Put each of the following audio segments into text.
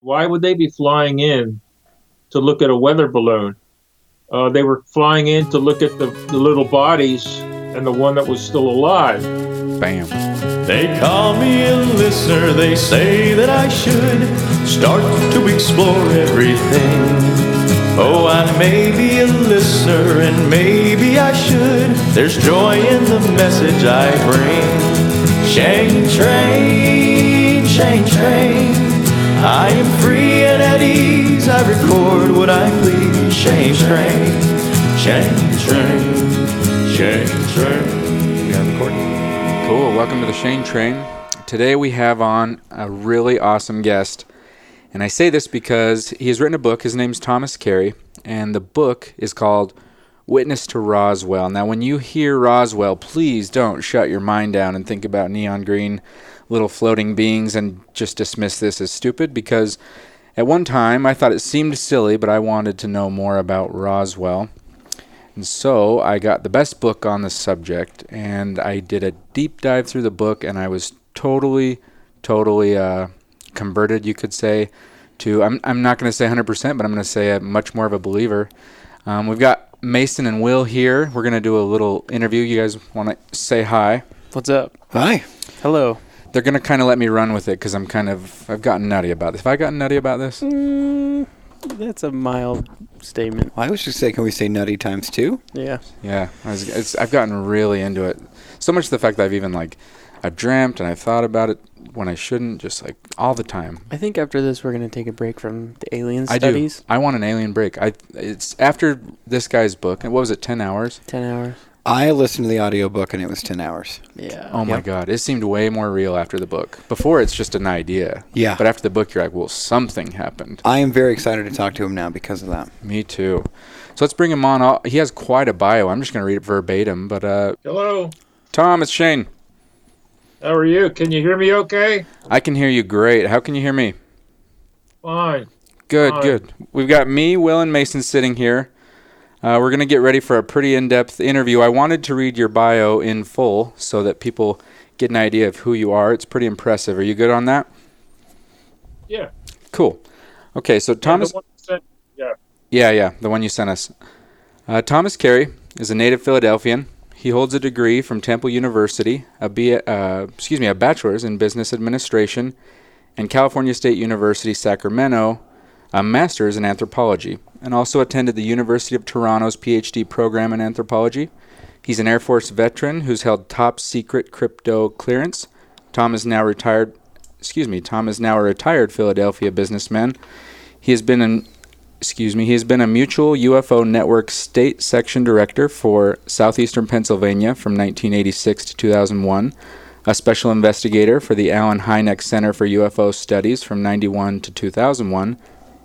Why would they be flying in to look at a weather balloon? They were flying in to look at the little bodies and the one that was still alive. Bam. They call me a listener, they say that I should start to explore everything. Oh, I may be a listener and maybe I should. There's joy in the message I bring. ShaneTrain, ShaneTrain. I am free and at ease, I record what I please. ShaneTrain, ShaneTrain, ShaneTrain. We are recording. Cool. Welcome to the ShaneTrain. Today we have on a really awesome guest. And I say this because he has written a book. His name's Thomas Carey. And the book is called Witness to Roswell. Now, when you hear Roswell, please don't shut your mind down and think about neon green little floating beings and just dismiss this as stupid, because at one time I thought it seemed silly, but I wanted to know more about Roswell. And so I got the best book on the subject, and I did a deep dive through the book, and I was totally converted, you could say, to, I'm not going to say 100%, but I'm going to say much more of a believer. We've got Mason and Will here. We're going to do a little interview. You guys want to say hi? What's up? Hi. Hello. They're going to kind of let me run with it because I've gotten nutty about this. Have I gotten nutty about this? That's a mild statement. Well, I was just say, can we say nutty times two? Yeah. Yeah. I've gotten really into it. So much to the fact that I've dreamt and I've thought about it when I shouldn't, just like all the time. I think after this we're going to take a break from the alien I studies. do. I want an alien break. It's after this guy's book. And what was it, 10 hours? 10 hours. I listened to the audiobook and it was 10 hours. Yeah. Oh my God. It seemed way more real after the book. Before, it's just an idea. Yeah. But after the book, you're like, well, something happened. I am very excited to talk to him now because of that. Me too. So let's bring him on. He has quite a bio. I'm just going to read it verbatim. But Hello. Tom, it's Shane. How are you? Can you hear me okay? I can hear you great. How can you hear me? Fine. Good, Fine. good. We've got me, Will, and Mason sitting here. We're going to get ready for a pretty in-depth interview. I wanted to read your bio in full so that people get an idea of who you are. It's pretty impressive. Are you good on that? Yeah. Cool. Okay, so Thomas... Yeah, the one you sent us. Thomas Carey is a native Philadelphian. He holds a degree from Temple University, a bachelor's in business administration, and California State University, Sacramento, a master's in anthropology, and also attended the University of Toronto's PhD program in anthropology. He's an Air Force veteran who's held top secret crypto clearance. Tom is now a retired Philadelphia businessman. He has been a Mutual UFO Network State Section Director for Southeastern Pennsylvania from 1986 to 2001, a Special Investigator for the Allen Hynek Center for UFO Studies from 91 to 2001,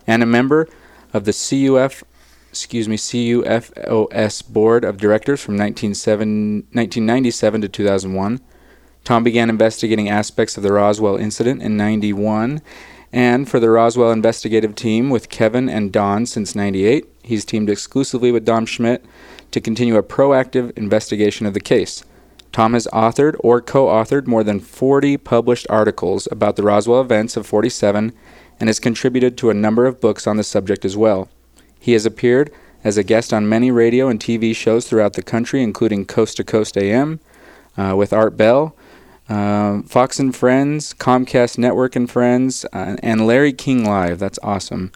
and a member of the CUFOS Board of Directors from 1997 to 2001. Tom began investigating aspects of the Roswell incident in 91, and for the Roswell investigative team with Kevin and Don since 98. He's teamed exclusively with Dom Schmidt to continue a proactive investigation of the case. Tom has authored or co-authored more than 40 published articles about the Roswell events of 47 and has contributed to a number of books on the subject as well. He has appeared as a guest on many radio and TV shows throughout the country, including Coast to Coast AM with Art Bell, Fox and Friends, Comcast Network and Friends, and Larry King Live. That's awesome.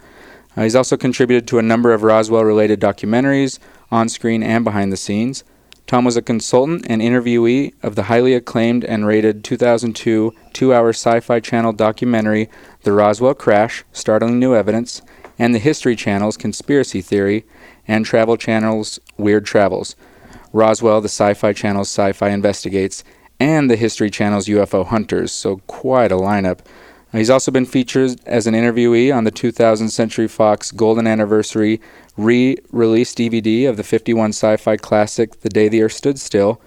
He's also contributed to a number of Roswell-related documentaries, on-screen and behind the scenes. Tom was a consultant and interviewee of the highly acclaimed and rated 2002 two-hour Sci-Fi Channel documentary The Roswell Crash, Startling New Evidence, and the History Channel's Conspiracy Theory, and Travel Channel's Weird Travels, Roswell, the Sci-Fi Channel's Sci-Fi Investigates, and the History Channel's UFO Hunters, so quite a lineup. He's also been featured as an interviewee on the 2000 Century Fox Golden Anniversary re-release DVD of the 51 sci-fi classic The Day the Earth Stood Still.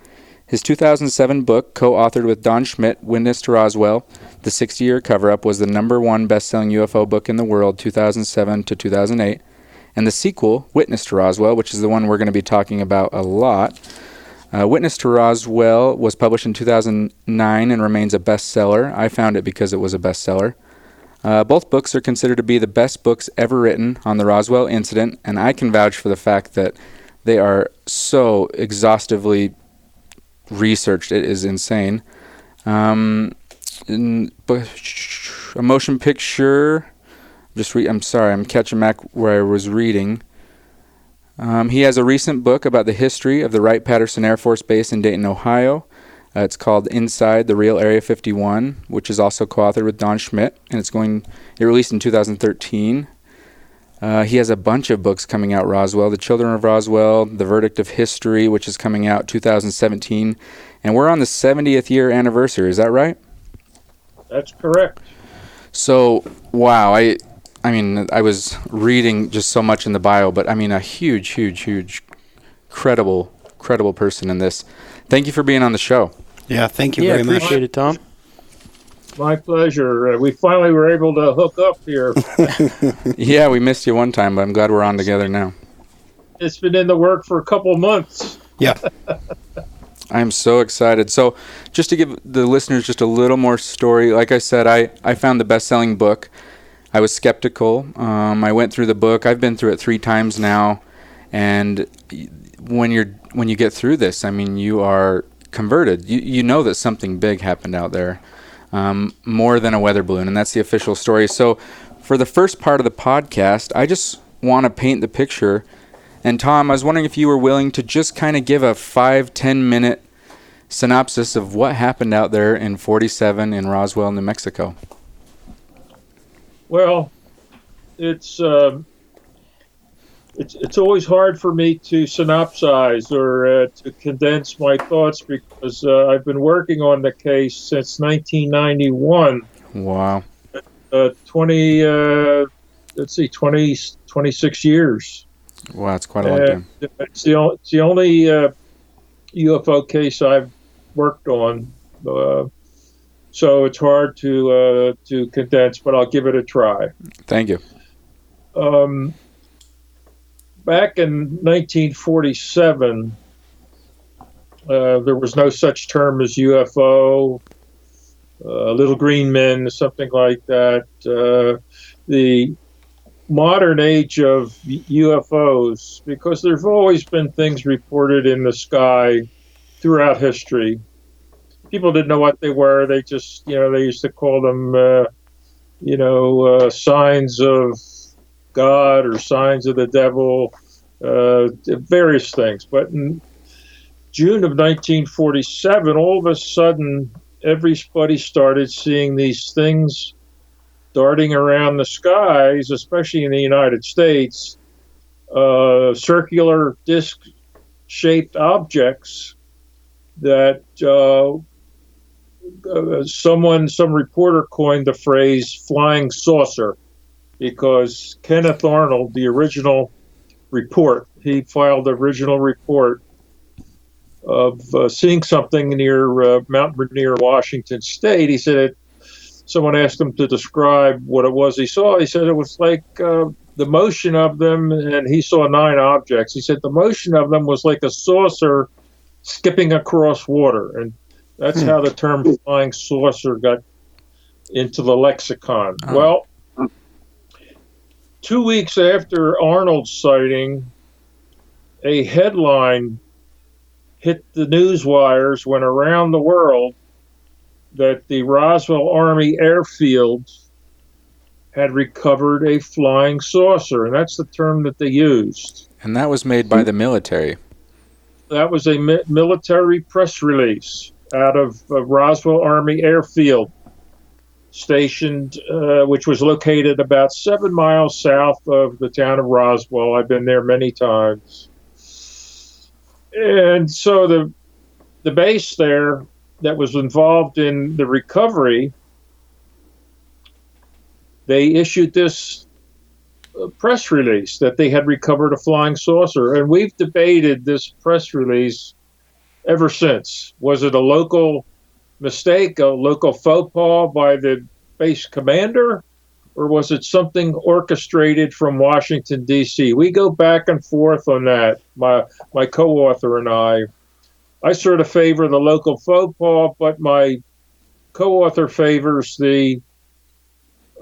His 2007 book, co-authored with Don Schmidt, Witness to Roswell, The 60-Year Cover-Up, was the #1 best-selling UFO book in the world 2007 to 2008. And the sequel, Witness to Roswell, which is the one we're going to be talking about a lot, Witness to Roswell was published in 2009 and remains a bestseller. I found it because it was a bestseller. Both books are considered to be the best books ever written on the Roswell incident, and I can vouch for the fact that they are so exhaustively researched. It is insane. A motion picture. I'm sorry, I'm catching back where I was reading. He has a recent book about the history of the Wright-Patterson Air Force Base in Dayton, Ohio. It's called Inside the Real Area 51, which is also co-authored with Don Schmidt, and it released in 2013. He has a bunch of books coming out, Roswell, The Children of Roswell, The Verdict of History, which is coming out 2017, and we're on the 70th year anniversary, is that right? That's correct. So, wow, I mean, I was reading just so much in the bio, but I mean, a huge, credible person in this. Thank you for being on the show. Yeah, thank you very much. Appreciate it, Tom. My pleasure. We finally were able to hook up here. Yeah, we missed you one time, but I'm glad we're on together now. It's been in the work for a couple months. Yeah. I'm so excited. So just to give the listeners just a little more story, like I said, I found the best-selling book. I was skeptical. I went through the book. I've been through it 3 times now, and when you get through this, I mean, you are converted. You know that something big happened out there, more than a weather balloon, and that's the official story. So for the first part of the podcast, I just want to paint the picture. And Tom, I was wondering if you were willing to just kind of give a 5-10 minute synopsis of what happened out there in 47 in Roswell, New Mexico. Well, it's always hard for me to synopsize or to condense my thoughts because I've been working on the case since 1991. Wow. 26 years. Wow, that's quite a long time. It's the only UFO case I've worked on, so it's hard to condense, but I'll give it a try. Thank you. Back in 1947, there was no such term as UFO, little green men, something like that. The modern age of UFOs, because there's always been things reported in the sky throughout history. People didn't know what they were. They just, they used to call them, signs of God or signs of the devil, various things. But in June of 1947, all of a sudden, everybody started seeing these things darting around the skies, especially in the United States, circular disc-shaped objects that some reporter coined the phrase flying saucer, because Kenneth Arnold, the original report, he filed the original report of seeing something near Mount Rainier, Washington State. He said someone asked him to describe what it was he saw. He said it was like the motion of them, and he saw 9 objects. He said the motion of them was like a saucer skipping across water, and that's how the term flying saucer got into the lexicon. Oh. Well, 2 weeks after Arnold's sighting, a headline hit the news wires, went around the world, that the Roswell Army Airfield had recovered a flying saucer, and that's the term that they used. And that was made by the military. That was a military press release out of Roswell Army Airfield, stationed, which was located about 7 miles south of the town of Roswell. I've been there many times. And so the base there that was involved in the recovery, they issued this press release that they had recovered a flying saucer. And we've debated this press release ever since. Was it a local mistake, a local faux pas by the base commander, or was it something orchestrated from Washington, D.C.? We go back and forth on that, my co-author and I. I sort of favor the local faux pas, but my co-author favors the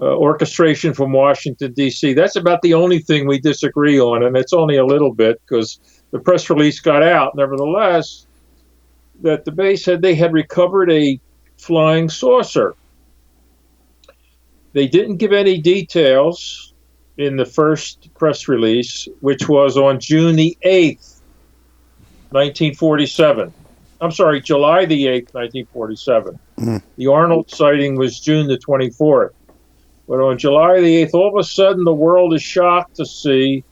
orchestration from Washington, D.C. That's about the only thing we disagree on, and it's only a little bit because the press release got out, nevertheless, that the base said they had recovered a flying saucer. They didn't give any details in the first press release, which was on June the 8th, 1947. I'm sorry, July the 8th, 1947. The Arnold sighting was June the 24th. But on July the 8th, all of a sudden, the world is shocked to see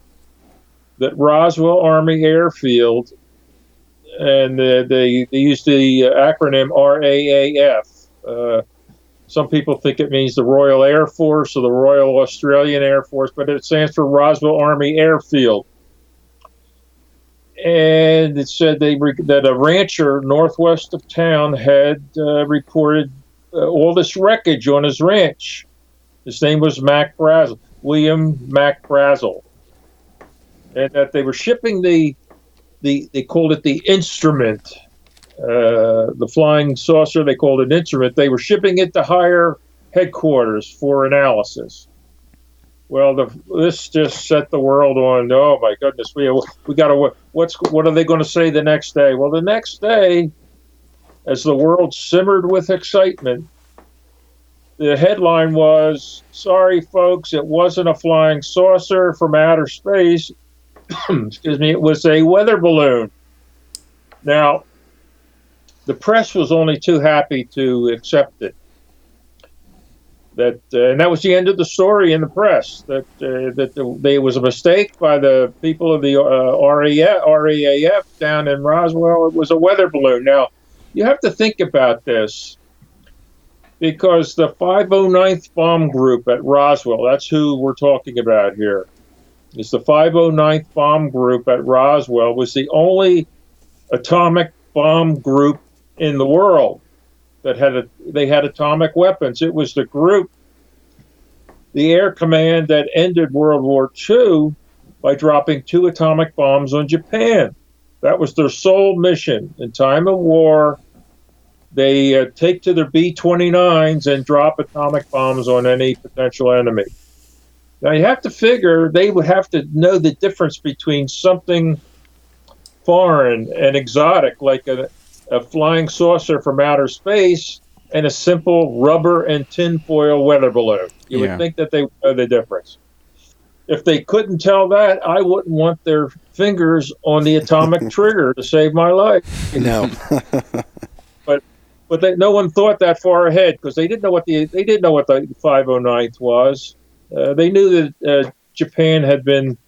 that Roswell Army Airfield, and they used the acronym RAAF. Some people think it means the Royal Air Force or the Royal Australian Air Force, but it stands for Roswell Army Airfield. And it said that a rancher northwest of town had reported all this wreckage on his ranch. His name was William Mac Brazel. And that they were shipping they called it the instrument, the flying saucer, they called it instrument. They were shipping it to higher headquarters for analysis. Well, this just set the world on. Oh my goodness, we got to. What are they going to say the next day? Well, the next day, as the world simmered with excitement, the headline was, "Sorry, folks, it wasn't a flying saucer from outer space. Excuse me, it was a weather balloon." Now, the press was only too happy to accept it. And that was the end of the story in the press. That there was a mistake by the people of the RAAF down in Roswell. It was a weather balloon. Now, you have to think about this, because the 509th Bomb Group at Roswell, that's who we're talking about here, is the 509th Bomb Group at Roswell, was the only atomic bomb group in the world that had atomic weapons. It was the group, the air command, that ended World War II by dropping 2 atomic bombs on Japan. That was their sole mission. In time of war, they take to their B-29s and drop atomic bombs on any potential enemy. Now, you have to figure they would have to know the difference between something foreign and exotic, like a flying saucer from outer space, and a simple rubber and tinfoil weather balloon. You would think that they would know the difference. If they couldn't tell that, I wouldn't want their fingers on the atomic trigger to save my life. No. But no one thought that far ahead, because they didn't know what the 509th was. They knew that Japan had been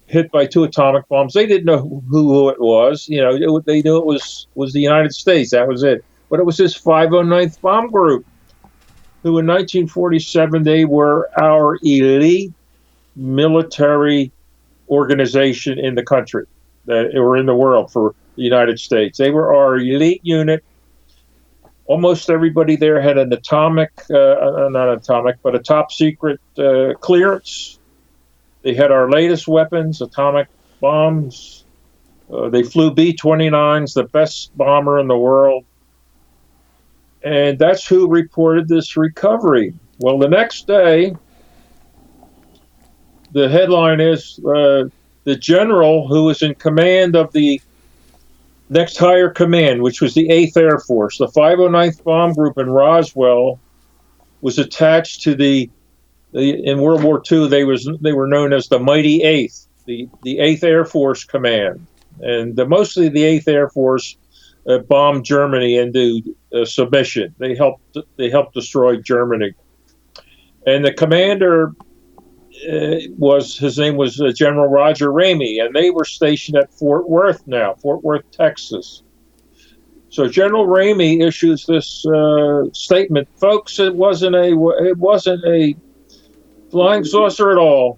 hit by 2 atomic bombs. They didn't know who it was. They knew it was the United States. That was it. But it was this 509th Bomb Group, who in 1947, they were our elite military organization in the country, or in the world for the United States. They were our elite unit. Almost everybody there had an atomic, not atomic, but a top secret clearance. They had our latest weapons, atomic bombs. They flew B-29s, the best bomber in the world. And that's who reported this recovery. Well, the next day, the headline is the general who was in command of the next higher command, which was the 8th Air Force. The 509th Bomb Group in Roswell was attached to in World War II, they were known as the Mighty 8th, the 8th Air Force Command. And mostly the 8th Air Force bombed Germany into submission. They helped destroy Germany. And the commander his name was General Roger Ramey, and they were stationed at Fort Worth, Texas. So General Ramey issues this statement, folks. It wasn't a flying saucer at all.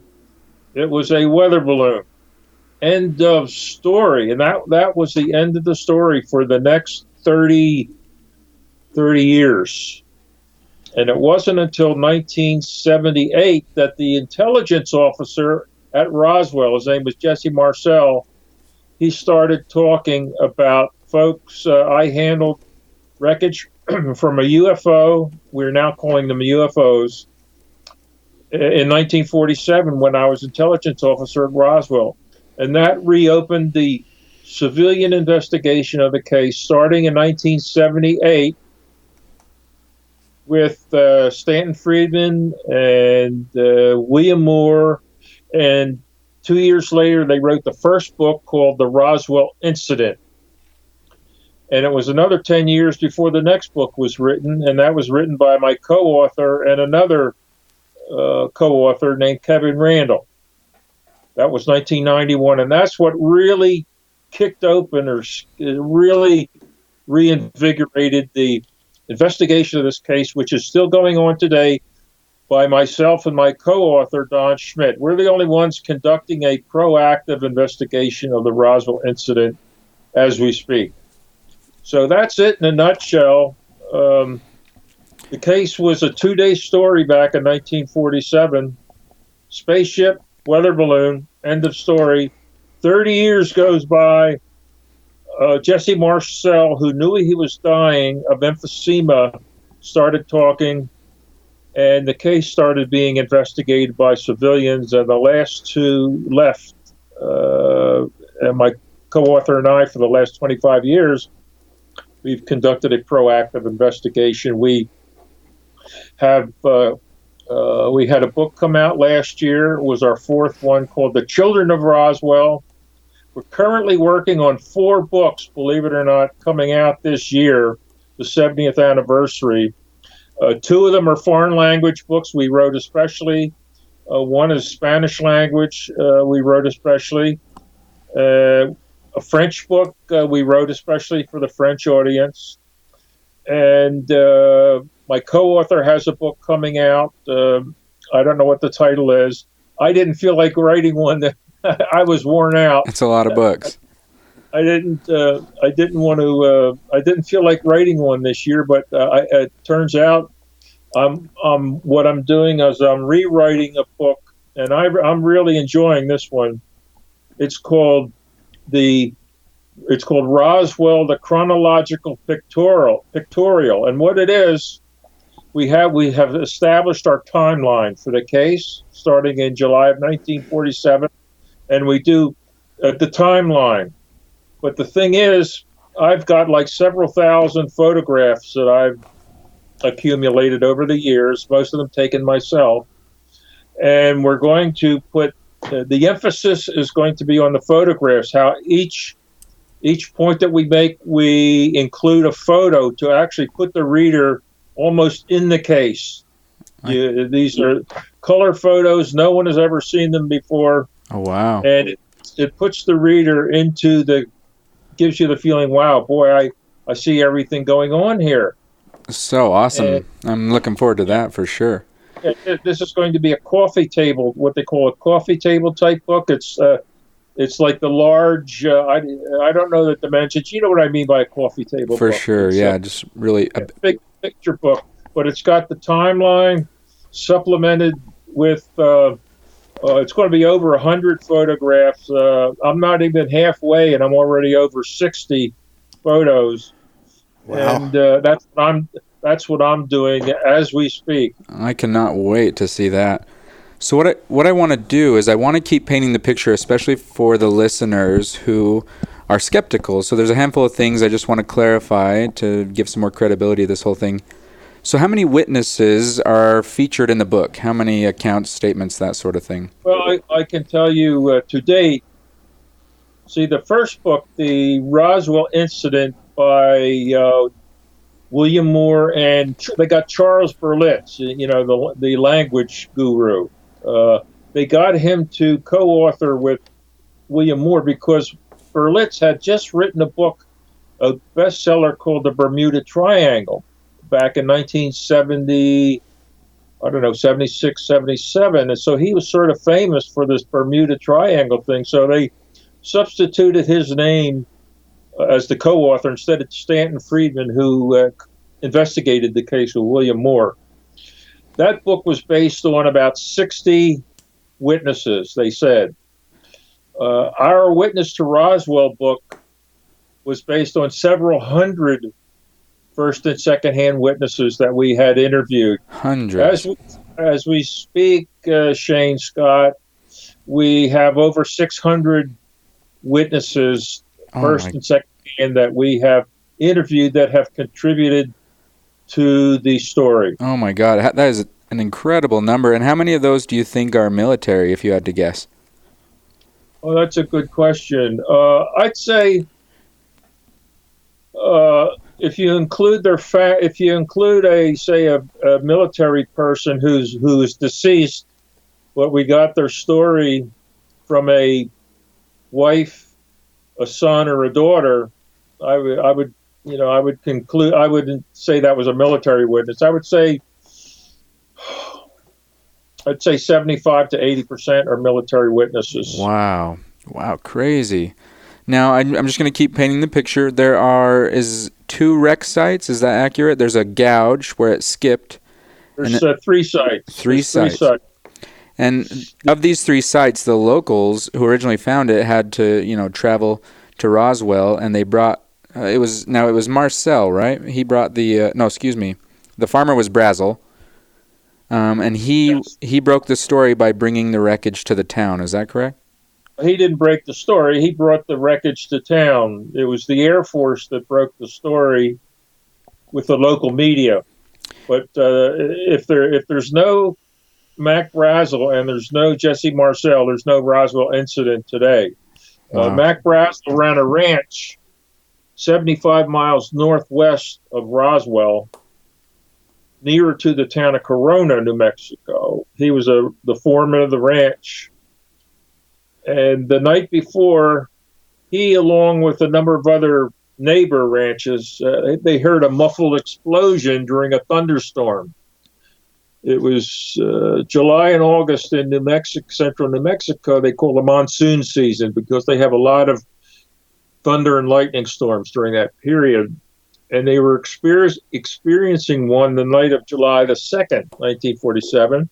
It was a weather balloon. End of story. And that was the end of the story for the next 30 years. And it wasn't until 1978 that the intelligence officer at Roswell, his name was Jesse Marcel, he started talking about, folks, I handled wreckage from a UFO. We're now calling them UFOs. in 1947 when I was intelligence officer at Roswell. And that reopened the civilian investigation of the case starting in 1978 with Stanton Friedman and William Moore. And 2 years later, they wrote the first book called The Roswell Incident. And it was another 10 years before the next book was written, and that was written by my co-author and another co-author named Kevin Randall. That was 1991, and that's what really kicked open or really reinvigorated the investigation of this case, which is still going on today by myself and my co-author, Don Schmidt. We're the only ones conducting a proactive investigation of the Roswell incident as we speak. So that's it in a nutshell. The case was a 2-day story back in 1947. Spaceship, weather balloon, end of story. 30 years goes by. Jesse Marcel, who knew he was dying of emphysema, started talking, and the case started being investigated by civilians, and the last two left. And my co-author and I, for the last 25 years, we've conducted a proactive investigation. We have we had a book come out last year. It was our fourth one, called The Children of Roswell. We're currently working on 4 books, believe it or not, coming out this year, the 70th anniversary. 2 of them are foreign language books we wrote especially. One is Spanish language we wrote especially. A French book we wrote especially for the French audience. And my co-author has a book coming out. I don't know what the title is. I didn't feel like writing one. I was worn out. It's a lot of books. I didn't want to. I didn't feel like writing one this year, but it turns out what I'm doing is I'm rewriting a book, and I'm really enjoying this one. It's called Roswell: The Chronological Pictorial, and what it is, we have established our timeline for the case starting in July of 1947, and we do the timeline. But the thing is, I've got like several thousand photographs that I've accumulated over the years, most of them taken myself, and we're going to put the emphasis is going to be on the photographs, how each point that we make, we include a photo to actually put the reader almost in the case. These are color photos. No one has ever seen them before. Oh, wow. And it puts the reader gives you the feeling, wow, boy, I see everything going on here. So awesome. I'm looking forward to that for sure. This is going to be a coffee table, what they call a coffee table type book. It's like the large, I don't know the dimensions. You know what I mean by a coffee table for book. Sure, it's yeah, just really a big picture book. But it's got the timeline supplemented with, it's going to be over 100 photographs. I'm not even halfway, and I'm already over 60 photos. Wow. And that's what I'm doing as we speak. I cannot wait to see that. So what I want to do is I want to keep painting the picture, especially for the listeners who are skeptical. So there's a handful of things I just want to clarify to give some more credibility to this whole thing. So how many witnesses are featured in the book? How many accounts, statements, that sort of thing? Well, I can tell you to date, see, the first book, The Roswell Incident by William Moore, and they got Charles Berlitz, the language guru. They got him to co-author with William Moore because Berlitz had just written a book, a bestseller called The Bermuda Triangle, back in 1970, 76, 77. And so he was sort of famous for this Bermuda Triangle thing. So they substituted his name as the co-author instead of Stanton Friedman, who investigated the case with William Moore. That book was based on about 60 witnesses, they said. Our Witness to Roswell book was based on several hundred first and second-hand witnesses that we had interviewed. Hundreds. As we speak, Shane Scott, we have over 600 witnesses, first and second hand, that we have interviewed that have contributed to the story. Oh my God, that is an incredible number. And how many of those do you think are military, if you had to guess? Oh, that's a good question. I'd say if you include if you include a military person who's deceased, but we got their story from a wife, a son, or a daughter, I would conclude. I wouldn't say that was a military witness. I'd say 75 to 80% are military witnesses. Wow, crazy. Now I'm just going to keep painting the picture. Is 2 wreck sites. Is that accurate? There's a gouge where it skipped. There's 3 sites. Three sites. And of these 3 sites, the locals who originally found it had to, travel to Roswell, and they brought. It was Marcel, right? He brought the. The farmer was Brazel. And he broke the story by bringing the wreckage to the town. Is that correct? He didn't break the story. He brought the wreckage to town. It was the Air Force that broke the story with the local media. But if there's no Mac Brazel and there's no Jesse Marcel, there's no Roswell incident today. Wow. Mac Brazel ran a ranch 75 miles northwest of Roswell, nearer to the town of Corona, New Mexico. He was the foreman of the ranch. And the night before, he, along with a number of other neighbor ranches, they heard a muffled explosion during a thunderstorm. It was July and August in New Mexico, central New Mexico. They call the monsoon season because they have a lot of thunder and lightning storms during that period. And they were experiencing one the night of July the 2nd, 1947.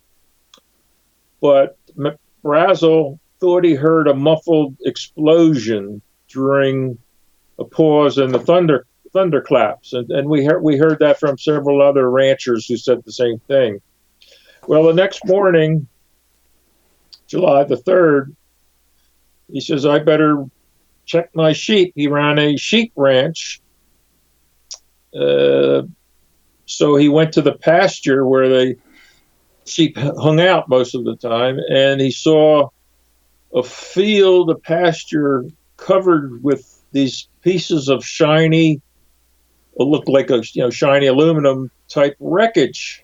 But Brazel thought he heard a muffled explosion during a pause in the thunderclaps. And we heard that from several other ranchers who said the same thing. Well, the next morning, July the 3rd, he says, I better check my sheep. He ran a sheep ranch. So he went to the pasture where the sheep hung out most of the time, and he saw a field, a pasture covered with these pieces of shiny, it looked like shiny aluminum type wreckage,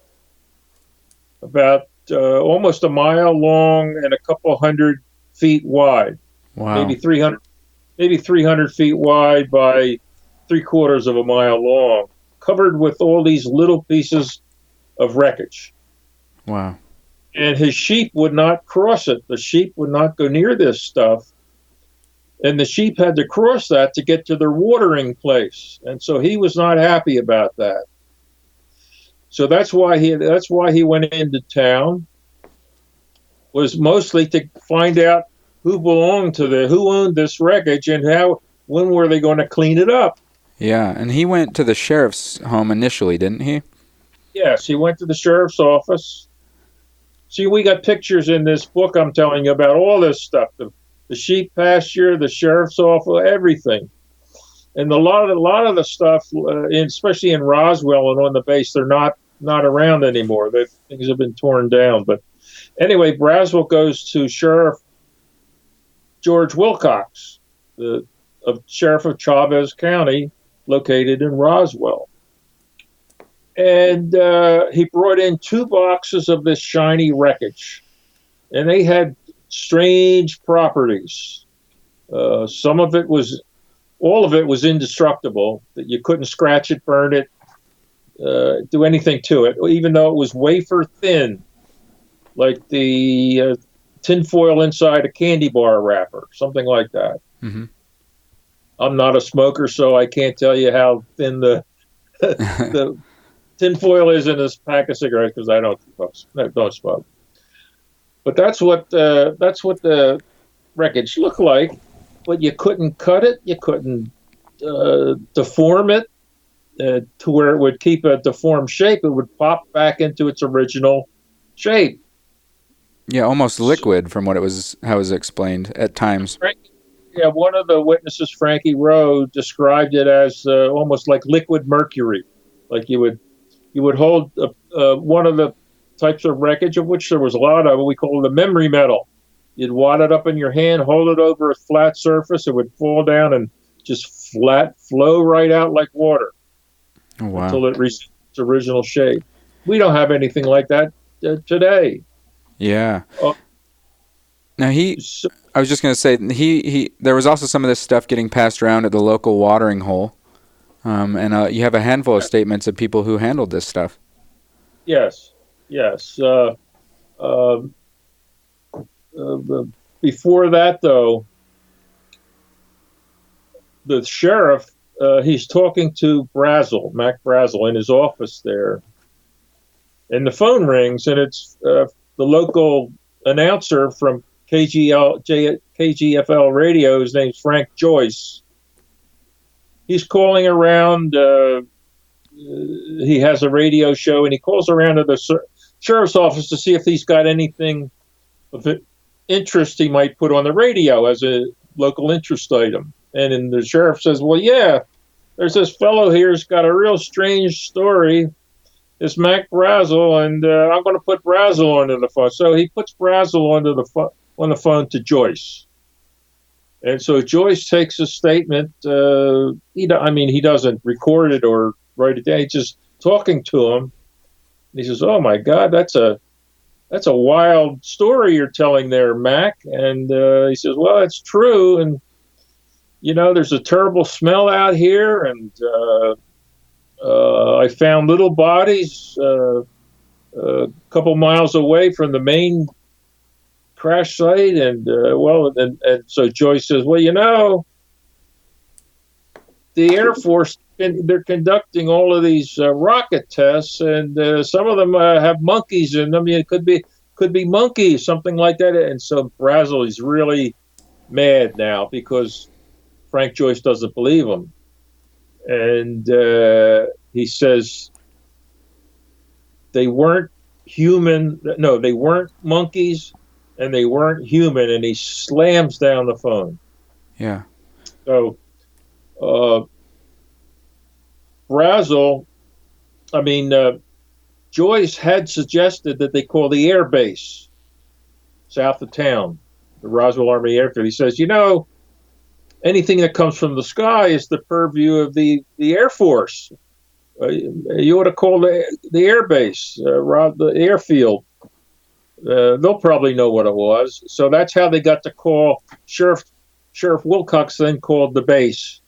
about almost a mile long and a couple hundred feet wide. Wow. Maybe 300 feet wide by 3/4 of a mile long, covered with all these little pieces of wreckage. Wow. And his sheep would not cross it. The sheep would not go near this stuff. And the sheep had to cross that to get to their watering place. And so he was not happy about that. So that's why he went into town, was mostly to find out who owned this wreckage and when were they going to clean it up. Yeah, and he went to the sheriff's home initially, didn't he? Yes, he went to the sheriff's office. See, we got pictures in this book I'm telling you about all this stuff, the sheep pasture, the sheriff's office, everything. And a lot of the stuff, especially in Roswell and on the base, they're not around anymore. Things have been torn down. But anyway, Brazel goes to Sheriff George Wilcox, Sheriff of Chavez County, located in Roswell. And he brought in 2 boxes of this shiny wreckage. And they had strange properties. All of it was indestructible, that you couldn't scratch it, burn it, do anything to it, even though it was wafer thin, like the tinfoil inside a candy bar wrapper, something like that. Mm-hmm. I'm not a smoker, so I can't tell you how thin the tinfoil is in this pack of cigarettes because I don't smoke. But that's what the wreckage looked like. But you couldn't cut it, you couldn't deform it to where it would keep a deformed shape. It would pop back into its original shape. Yeah, almost liquid from what it was, how it was explained at times. Yeah, one of the witnesses, Frankie Rowe, described it as almost like liquid mercury. Like you would hold one of the types of wreckage, of which there was a lot of, we call it a memory metal. You'd wad it up in your hand, hold it over a flat surface, it would fall down and just flat flow right out like water. Oh, wow. Until it reached its original shape. We don't have anything like that today. Yeah. Now I was just going to say, there was also some of this stuff getting passed around at the local watering hole. And you have a handful of statements of people who handled this stuff. Yes. Before that, though, the sheriff, he's talking to Mac Brazel, in his office there. And the phone rings, and it's the local announcer from KGFL radio. His name's Frank Joyce. He's calling around. He has a radio show, and he calls around to the sheriff's office to see if he's got anything of interest he might put on the radio as a local interest item. And the sheriff says, well, yeah, there's this fellow here who's got a real strange story. It's Mac Brazel, and I'm going to put Brazel onto the phone. So he puts Brazel on the phone to Joyce. And so Joyce takes a statement. He doesn't record it or write it down. He's just talking to him. And he says, "Oh my God, that's a wild story you're telling there, Mac." And he says, "Well, it's true. And there's a terrible smell out here, and I found little bodies a couple miles away from the main crash site, and so Joyce says, well, the Air Force, they're conducting all of these rocket tests, and some of them have monkeys in them. It could be monkeys, something like that." And so Brazel is really mad now because Frank Joyce doesn't believe him, and he says they weren't human. No, they weren't monkeys. And they weren't human, and he slams down the phone. Yeah. So, Joyce had suggested that they call the air base south of town, the Roswell Army Airfield. He says, anything that comes from the sky is the purview of the Air Force. You ought to call the air base, the airfield. They'll probably know what it was. So that's how they got to call. Sheriff Wilcox then called the base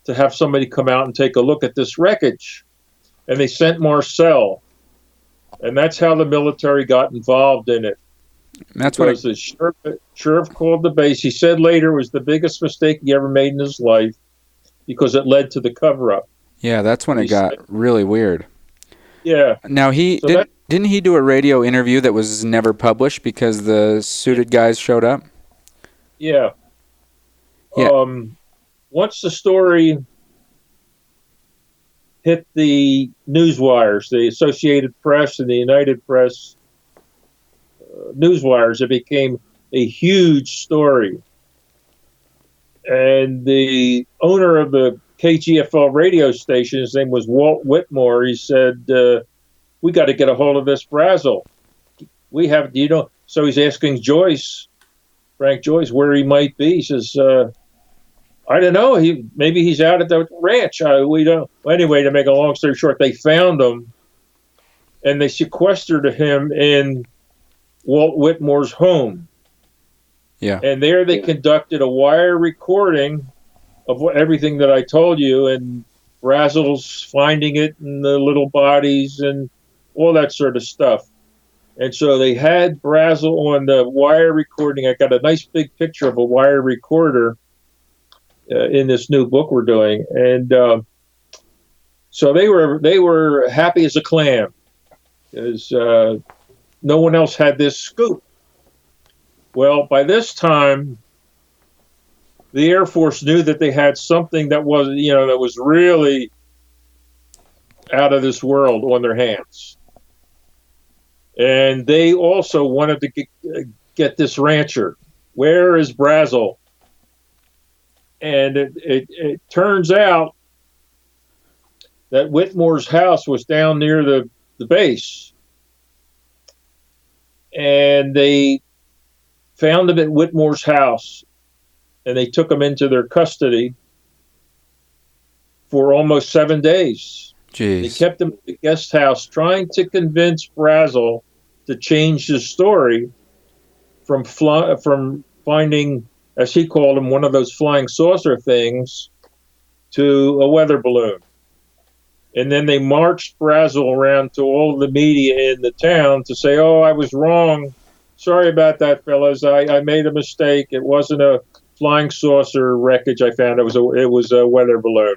to have somebody come out and take a look at this wreckage. And they sent Marcel. And that's how the military got involved in it. And that's what the sheriff called the base. He said later it was the biggest mistake he ever made in his life because it led to the cover-up. Yeah, that's when it got really weird. Yeah. Now, didn't he do a radio interview that was never published because the suited guys showed up? Yeah. Once the story hit the news wires, the Associated Press and the United Press news wires, it became a huge story. And the owner of the KGFL radio station, his name was Walt Whitmore, he said, we got to get a hold of this Brazel. So he's asking Frank Joyce, where he might be. He says, I don't know. Maybe he's out at the ranch. We don't. Anyway, to make a long story short, they found him, and they sequestered him in Walt Whitmore's home. Yeah. And there they conducted a wire recording of everything that I told you, and Brazel's finding it in the little bodies and all that sort of stuff. And so they had Brazel on the wire recording. I got a nice big picture of a wire recorder in this new book we're doing. And so they were happy as a clam, because no one else had this scoop. Well, by this time, the Air Force knew that they had something that was really out of this world on their hands. And they also wanted to get this rancher. Where is Brazel? And it turns out that Whitmore's house was down near the base. And they found him at Whitmore's house, and they took him into their custody for almost 7 days. Jeez. They kept him at the guest house, trying to convince Brazel to change his story from finding, as he called him, one of those flying saucer things to a weather balloon. And then they marched Brazel around to all the media in the town to say, "Oh, I was wrong. Sorry about that, fellas. I made a mistake. It wasn't a flying saucer wreckage I found. It was a weather balloon."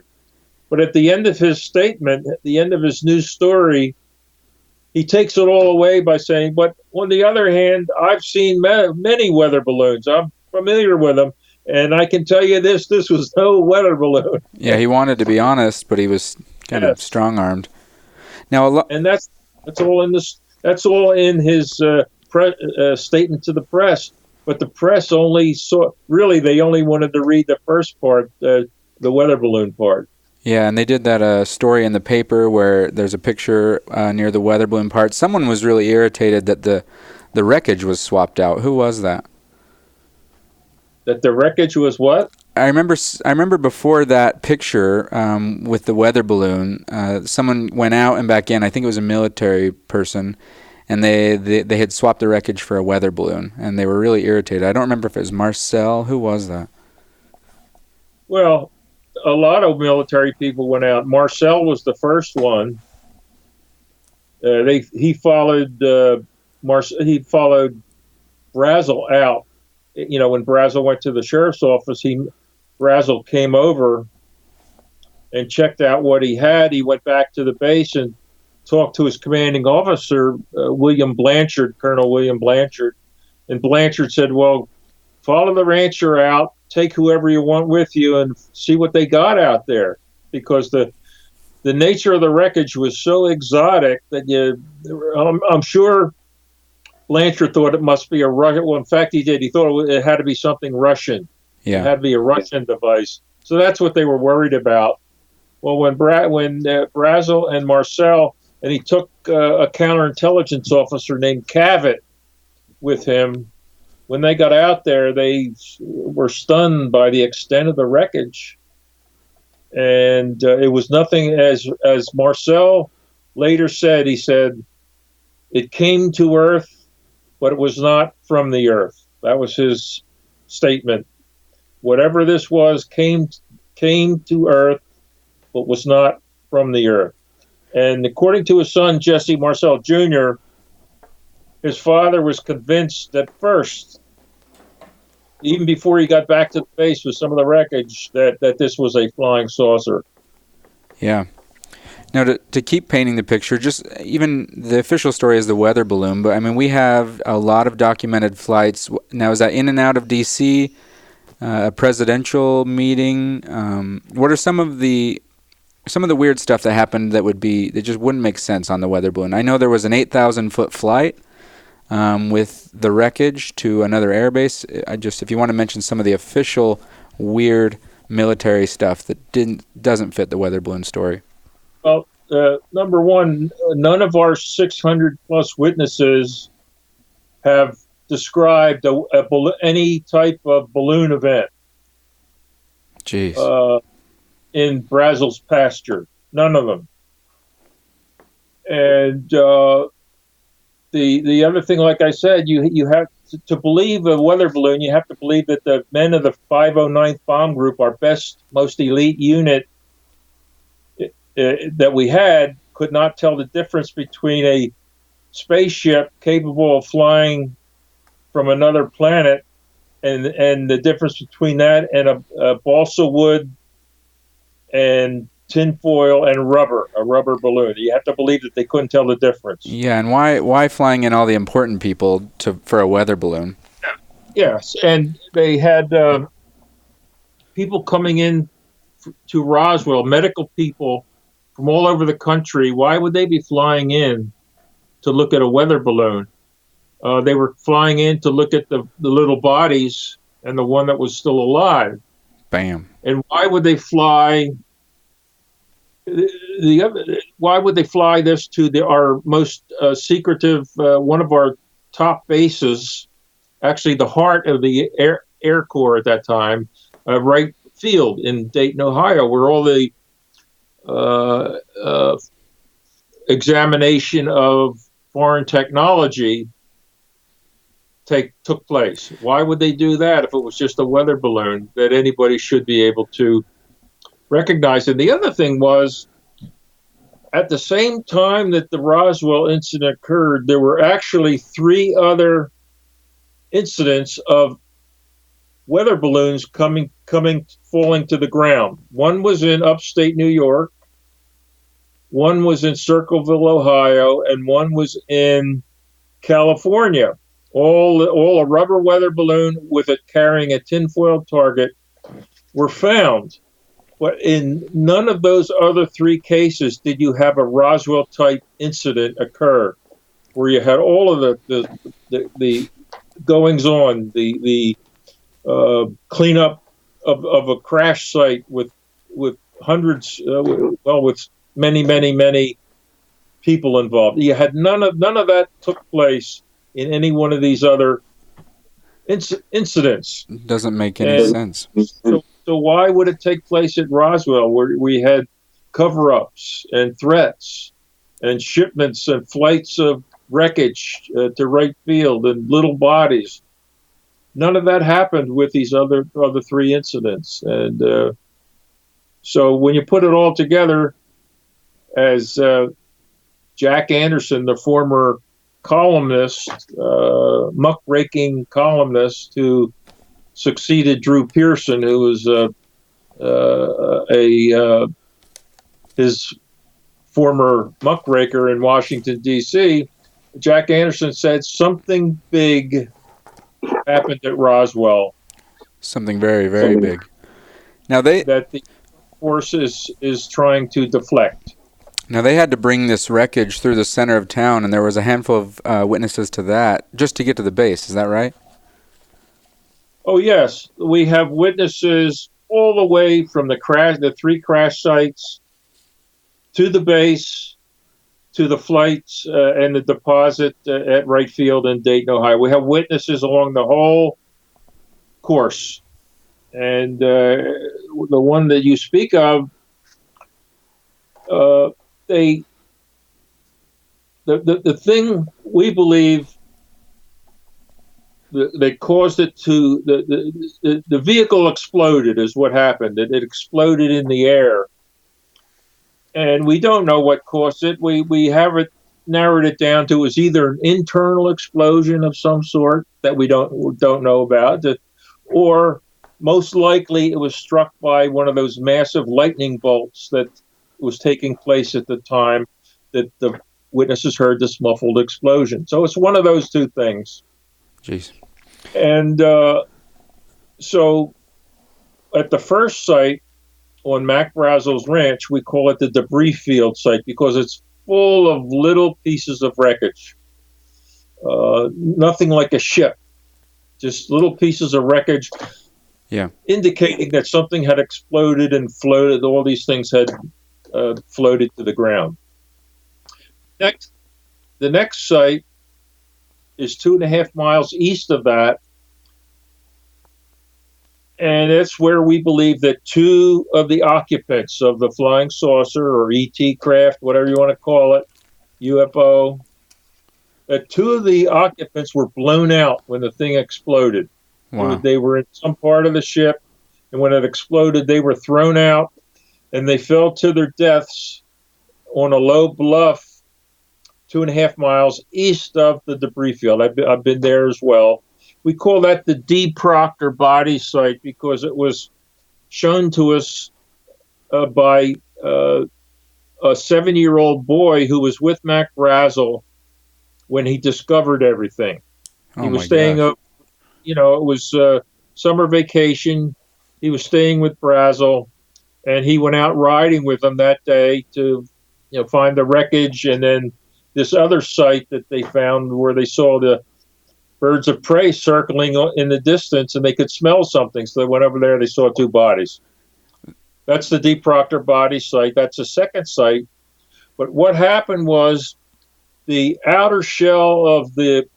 But at the end of his statement, at the end of his news story, he takes it all away by saying, "But on the other hand, I've seen many weather balloons. I'm familiar with them, and I can tell you this was no weather balloon." Yeah, he wanted to be honest, but he was kind of strong-armed. Now, and that's all in this. That's all in his statement to the press. But the press only saw. Really, they only wanted to read the first part, the weather balloon part. Yeah, and they did that story in the paper where there's a picture near the weather balloon part. Someone was really irritated that the wreckage was swapped out. Who was that? That the wreckage was what? I remember before that picture with the weather balloon, someone went out and back in. I think it was a military person, and they had swapped the wreckage for a weather balloon, and they were really irritated. I don't remember if it was Marcel. Who was that? Well, a lot of military people went out. Marcel was the first one. He followed Brazel out. You know, when Brazel went to the sheriff's office, Brazel came over and checked out what he had. He went back to the base and talked to his commanding officer, William Blanchard, Colonel William Blanchard. And Blanchard said, "Well, follow the rancher out, take whoever you want with you, and see what they got out there." Because the nature of the wreckage was so exotic that I'm sure Blanchard thought it must be a Russian. Well, in fact, he did. He thought it had to be something Russian. Yeah. It had to be a Russian device. So that's what they were worried about. Well, when Brazel and Marcel, and he took a counterintelligence officer named Cavett with him, when they got out there, they were stunned by the extent of the wreckage. And it was nothing, as Marcel later said, he said, "It came to Earth, but it was not from the Earth." That was his statement. Whatever this was came to Earth, but was not from the Earth. And according to his son, Jesse Marcel Jr., his father was convinced at first, even before he got back to the base with some of the wreckage, that this was a flying saucer. Yeah. Now, to keep painting the picture, just even the official story is the weather balloon, but I mean, we have a lot of documented flights. Now, is that in and out of D.C., a presidential meeting? What are some of the weird stuff that happened that just wouldn't make sense on the weather balloon? I know there was an 8,000-foot flight with the wreckage to another airbase. If you want to mention some of the official weird military stuff that doesn't fit the weather balloon story. Well, number one, none of our 600-plus witnesses have described any type of balloon event. Jeez. In Brazel's pasture. None of them. And the other thing, like I said, you have to believe a weather balloon, you have to believe that the men of the 509th Bomb Group, our best, most elite unit that we had, could not tell the difference between a spaceship capable of flying from another planet and the difference between that and a balsa wood and tinfoil and a rubber balloon. You have to believe that they couldn't tell the difference. Yeah, and why flying in all the important people for a weather balloon? Yes, and they had people coming in to Roswell, medical people from all over the country. Why would they be flying in to look at a weather balloon. They were flying in to look at the little bodies and the one that was still alive. Bam. And why would they fly why would they fly this to our most secretive, one of our top bases, actually the heart of the Air Corps at that time, Wright Field in Dayton, Ohio, where all the examination of foreign technology took place. Why would they do that if it was just a weather balloon that anybody should be able to recognize? And the other thing was, at the same time that the Roswell incident occurred, there were actually 3 other incidents of weather balloons falling to the ground. One was in upstate New York, one was in Circleville, Ohio, and one was in California. All a rubber weather balloon with it carrying a tinfoil target were found. But in none of those other 3 cases did you have a Roswell-type incident occur, where you had all of the goings-on, the cleanup of a crash site with hundreds, with many people involved. You had none of that took place in any one of these other incidents. Doesn't make any sense. So why would it take place at Roswell, where we had cover-ups and threats and shipments and flights of wreckage to Wright Field and little bodies? None of that happened with these other 3 incidents. And so when you put it all together, as Jack Anderson, the former columnist, muckraking columnist who succeeded Drew Pearson, who was his former muckraker in Washington, D.C., Jack Anderson said something big happened at Roswell. Something very, very big. Now that the force is trying to deflect. Now, they had to bring this wreckage through the center of town, and there was a handful of witnesses to that just to get to the base. Is that right? Oh, yes. We have witnesses all the way from the 3 crash sites to the base, to the flights and the deposit at Wright Field in Dayton, Ohio. We have witnesses along the whole course. And the one that you speak of, the thing we believe that caused it to the vehicle exploded is what happened. It exploded in the air, and we don't know what caused it. We have it narrowed it down to is either an internal explosion of some sort that we don't know about, or most likely it was struck by one of those massive lightning bolts that was taking place at the time that the witnesses heard this muffled explosion. So it's one of those 2 things. Jeez. And so at the first site on Mac Brazel's ranch, we call it the debris field site because it's full of little pieces of wreckage. Nothing like a ship, just little pieces of wreckage. Yeah. Indicating that something had exploded and floated. All these things had floated to the ground. The next site is 2.5 miles east of that, and that's where we believe that 2 of the occupants of the flying saucer or ET craft, whatever you want to call it, UFO, that 2 of the occupants were blown out when the thing exploded. Wow. They were in some part of the ship, and when it exploded, they were thrown out, and they fell to their deaths on a low bluff 2.5 miles east of the debris field. I've been there as well. We call that the D. Proctor body site because it was shown to us by a 7-year-old boy who was with Mac Brazel when he discovered everything. He was staying up, it was summer vacation. He was staying with Brazel, and he went out riding with him that day to, find the wreckage, and then this other site that they found where they saw the birds of prey circling in the distance, and they could smell something. So they went over there. They saw 2 bodies. That's the D. Proctor body site. That's the second site. But what happened was the outer shell of the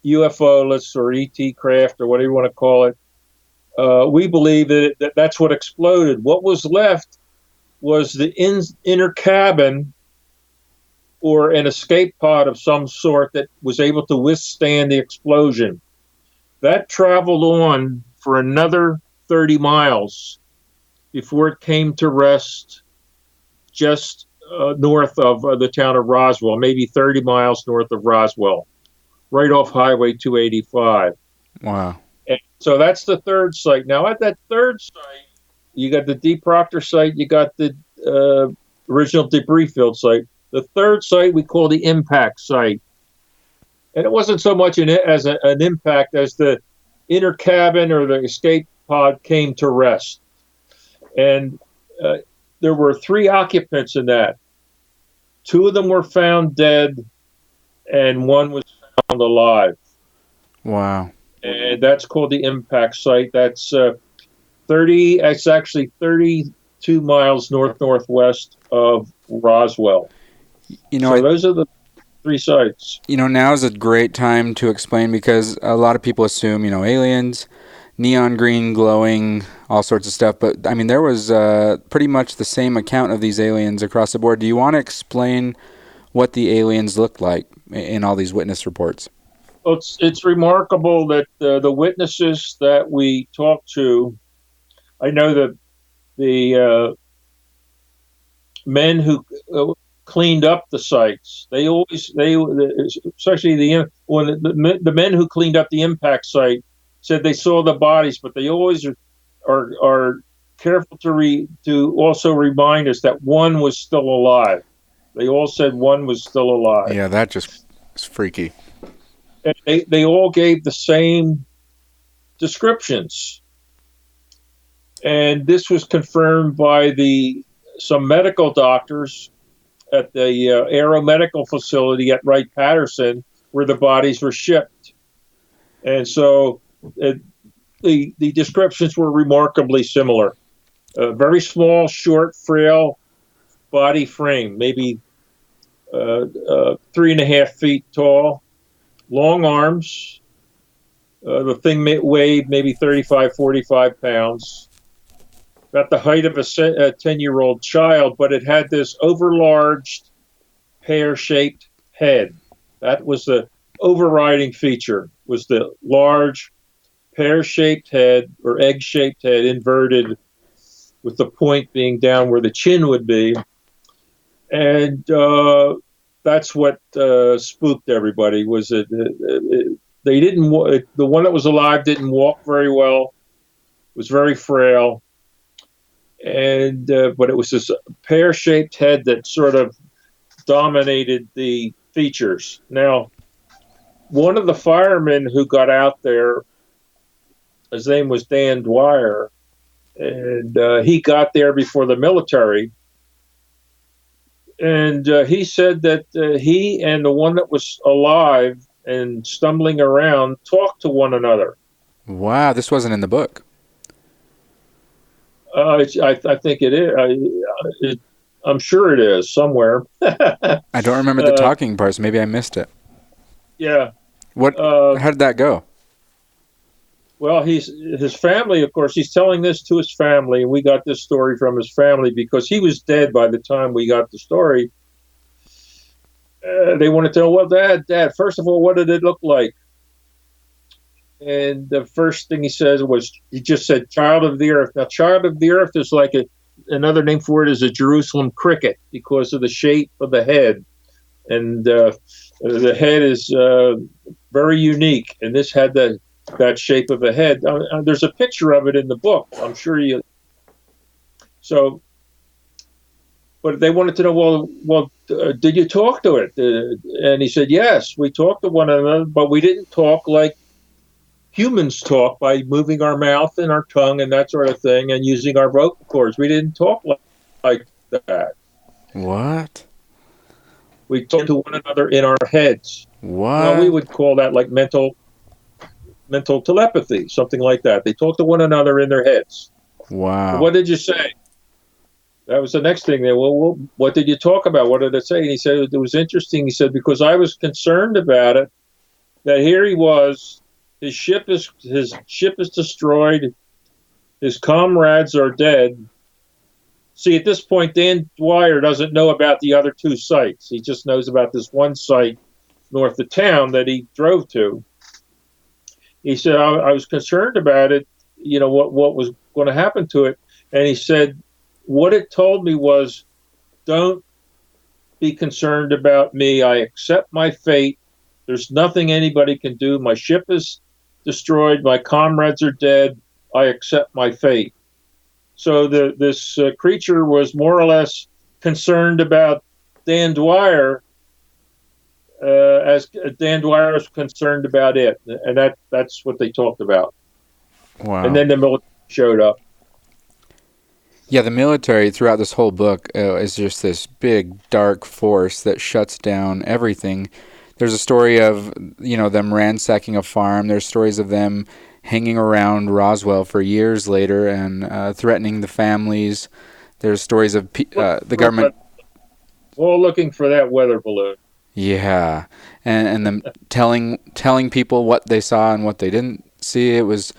UFO, or ET craft, or whatever you want to call it, we believe that that's what exploded. What was left was the inner cabin, or an escape pod of some sort that was able to withstand the explosion. That traveled on for another 30 miles before it came to rest just north of the town of Roswell, maybe 30 miles north of Roswell, right off Highway 285. Wow. And so that's the third site. Now, at that third site, you got the D. Proctor site, you got the original debris field site. The third site we call the impact site. And it wasn't so much as an impact as the inner cabin or the escape pod came to rest. And there were 3 occupants in that. 2 of them were found dead, and 1 was found alive. Wow. And that's called the impact site. That's it's actually 32 miles northwest of Roswell. So those are the 3 sites. Now is a great time to explain, because a lot of people assume, aliens, neon green glowing, all sorts of stuff. But, I mean, there was pretty much the same account of these aliens across the board. Do you want to explain what the aliens looked like in all these witness reports? Well, it's remarkable that the witnesses that we talked to, I know that the men who cleaned up the sites, especially the men who cleaned up the impact site, said they saw the bodies, but they always are careful to also remind us that 1 was still alive. They all said 1 was still alive. Yeah, that just is freaky. And they all gave the same descriptions. And this was confirmed by some medical doctors at the Aero Medical Facility at Wright-Patterson, where the bodies were shipped. And so the descriptions were remarkably similar. A very small, short, frail body frame, maybe 3.5 feet tall, long arms. The thing weighed maybe 35, 45 pounds. About the height of a 10-year-old child, but it had this overlarged, pear-shaped head. That was the overriding feature, was the large, pear-shaped head, or egg-shaped head, inverted, with the point being down where the chin would be. And that's what spooked everybody, was that they didn't. The one that was alive didn't walk very well, was very frail. And but it was this pear-shaped head that sort of dominated the features. Now, one of the firemen who got out there, his name was Dan Dwyer, and he got there before the military. And he said that he and the one that was alive and stumbling around talked to one another. Wow, this wasn't in the book. I think it is. I'm sure it is somewhere. I don't remember the talking parts. Maybe I missed it. Yeah. How did that go? Well, his family, of course, he's telling this to his family, and we got this story from his family because he was dead by the time we got the story. They wanted to know, well, Dad, first of all, what did it look like? And the first thing he says was, he just said, child of the earth. Now, child of the earth is like another name for it is a Jerusalem cricket because of the shape of the head. And the head is very unique. And this had that shape of a head. There's a picture of it in the book. I'm sure you. So, but they wanted to know, well, did you talk to it? And he said, yes, we talked to one another, but we didn't talk like humans talk, by moving our mouth and our tongue and that sort of thing and using our vocal cords. We didn't talk like that. What? We talk to one another in our heads. What? Well, we would call that like mental telepathy, something like that. They talk to one another in their heads. Wow. What did you say? That was the next thing. Well, what did you talk about? What did it say? And he said it was interesting. He said because I was concerned about it. That here he was, his ship is destroyed, his comrades are dead. See, at this point, Dan Dwyer doesn't know about the other two sites. He just knows about this one site north of town that he drove to. He said, I was concerned about it, what was going to happen to it. And he said, what it told me was, don't be concerned about me. I accept my fate. There's nothing anybody can do. My ship is destroyed. My comrades are dead. I accept my fate. So this creature was more or less concerned about Dan Dwyer as Dan Dwyer was concerned about it. And that's what they talked about. Wow. And then the military showed up. Yeah, the military throughout this whole book is just this big, dark force that shuts down everything. There's a story of, them ransacking a farm. There's stories of them hanging around Roswell for years later and threatening the families. There's stories of the government... All looking for that weather balloon. Yeah, and them telling people what they saw and what they didn't see. It was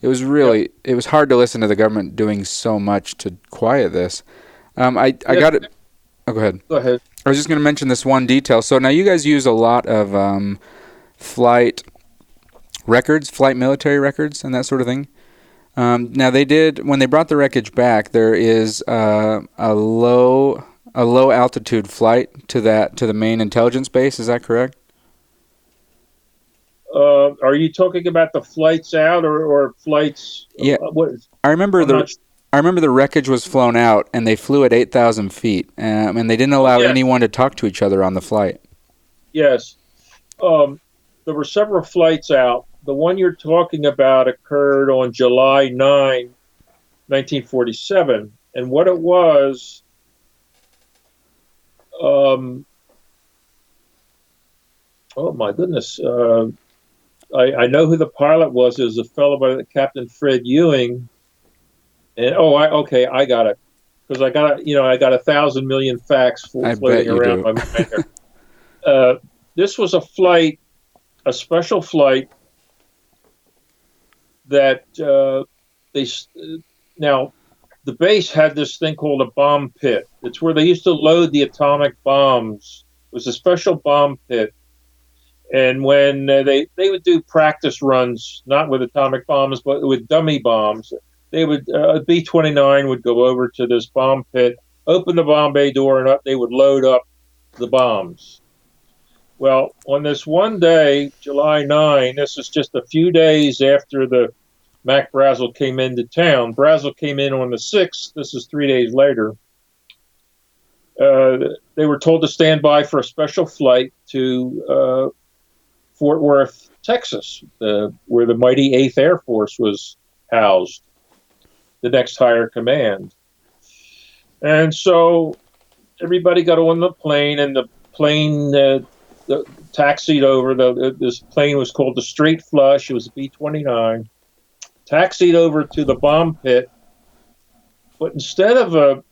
really it was hard to listen to the government doing so much to quiet this. I got it. Oh, go ahead. Go ahead. I was just going to mention this one detail. So now you guys use a lot of flight records, flight military records, and that sort of thing. Now they did when they brought the wreckage back. There is a low altitude flight to the main intelligence base. Is that correct? Are you talking about the flights out or flights? Yeah, I remember the wreckage was flown out, and they flew at 8,000 feet, and they didn't allow anyone to talk to each other on the flight. Yes, there were several flights out. The one you're talking about occurred on July 9, 1947, and what it was. Oh my goodness. I know who the pilot was. It was a fellow by Captain Fred Ewing. And I got it. Because I got 1,000 million facts floating around my mind here. This was a special flight that now the base had this thing called a bomb pit. It's where they used to load the atomic bombs. It was a special bomb pit. And when they would do practice runs, not with atomic bombs, but with dummy bombs, they would B-29 would go over to this bomb pit, open the bomb bay door, and they would load up the bombs. Well, on this one day, July 9, this is just a few days after the Mac Brazel came into town. Brazel came in on the 6th. This is 3 days later. They were told to stand by for a special flight to Fort Worth, Texas, where the mighty 8th Air Force was housed, the next higher command. And so everybody got on the plane, and the plane taxied over. This plane was called the Straight Flush. It was a B-29. Taxied over to the bomb pit, but instead of a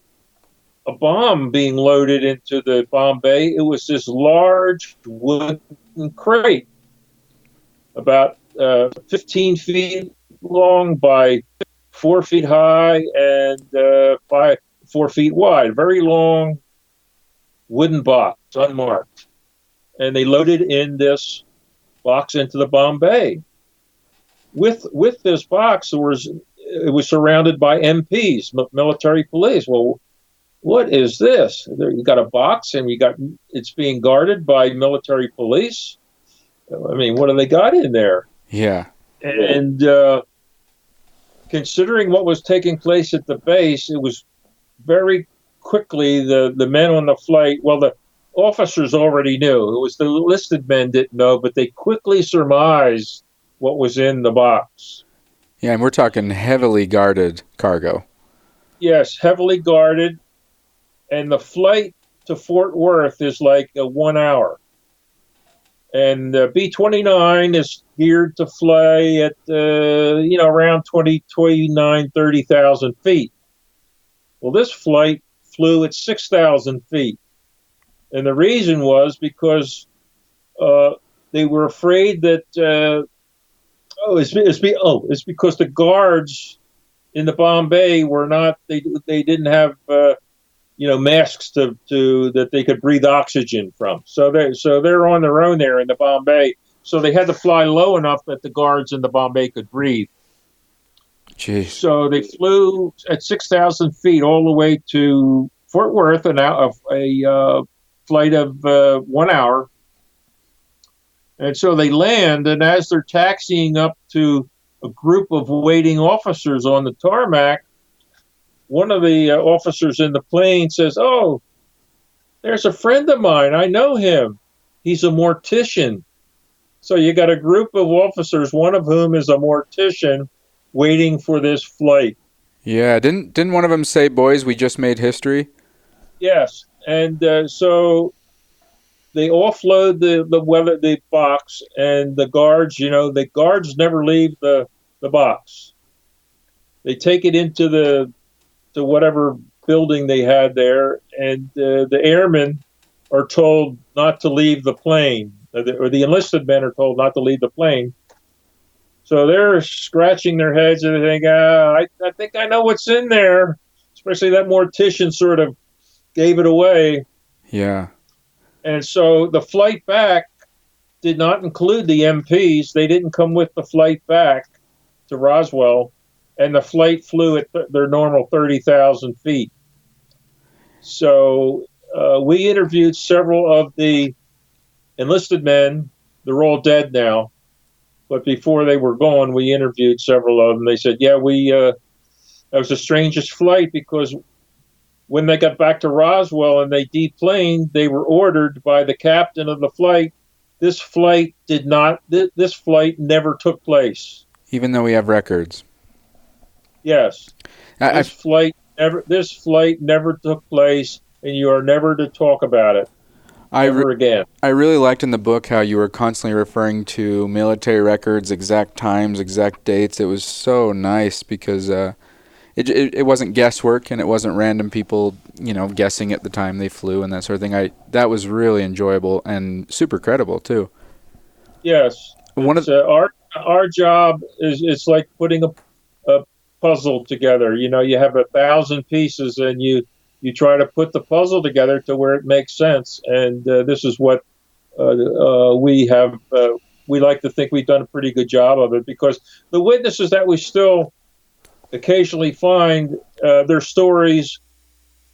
bomb being loaded into the bomb bay, it was this large wooden crate, about 15 feet long by 4 feet high and 4 feet wide. Very long wooden box, unmarked. And they loaded in this box into the bomb bay. With this box, it was surrounded by MPs, military police. Well, what is this? You got a box, and it's being guarded by military police. I mean, what have they got in there? Yeah. And considering what was taking place at the base, it was very quickly the men on the flight. Well, the officers already knew. It was the enlisted men didn't know, but they quickly surmised what was in the box. Yeah, and we're talking heavily guarded cargo. Yes, heavily guarded. And the flight to Fort Worth is like 1 hour. And B-29 is geared to fly at, around 29, 30,000 feet. Well, this flight flew at 6,000 feet. And the reason was because they were afraid that, it's because the guards in the Bombay were not, they didn't have, masks to that they could breathe oxygen from. So they're on their own there in the Bombay. So they had to fly low enough that the guards in the Bombay could breathe. Jeez. So they flew at 6,000 feet all the way to Fort Worth, a flight of 1 hour. And so they land, and as they're taxiing up to a group of waiting officers on the tarmac, one of the officers in the plane says, "Oh, there's a friend of mine. I know him. He's a mortician." So you got a group of officers, one of whom is a mortician, waiting for this flight. Yeah, didn't one of them say, "Boys, we just made history"? Yes, and so they offload the box, and the guards never leave the box. They take it into to whatever building they had there, and the airmen are told not to leave the plane, or the enlisted men are told not to leave the plane. So they're scratching their heads and they think, I think I know what's in there. Especially that mortician sort of gave it away. Yeah. And so the flight back did not include the MPs. They didn't come with the flight back to Roswell. And the flight flew at their normal 30,000 feet. So we interviewed several of the enlisted men. They're all dead now. But before they were gone, we interviewed several of them. They said, yeah, that was the strangest flight, because when they got back to Roswell and they deplaned, they were ordered by the captain of the flight. This flight never took place. Even though we have records. Yes. This flight never took place, and you are never to talk about it ever again. I really liked in the book how you were constantly referring to military records, exact times, exact dates. It was so nice because it wasn't guesswork, and it wasn't random people, guessing at the time they flew and that sort of thing. That was really enjoyable and super credible too. Yes. Our job is, it's like putting a puzzle together. You have 1,000 pieces, and you try to put the puzzle together to where it makes sense. And this is what we have. We like to think we've done a pretty good job of it, because the witnesses that we still occasionally find, their stories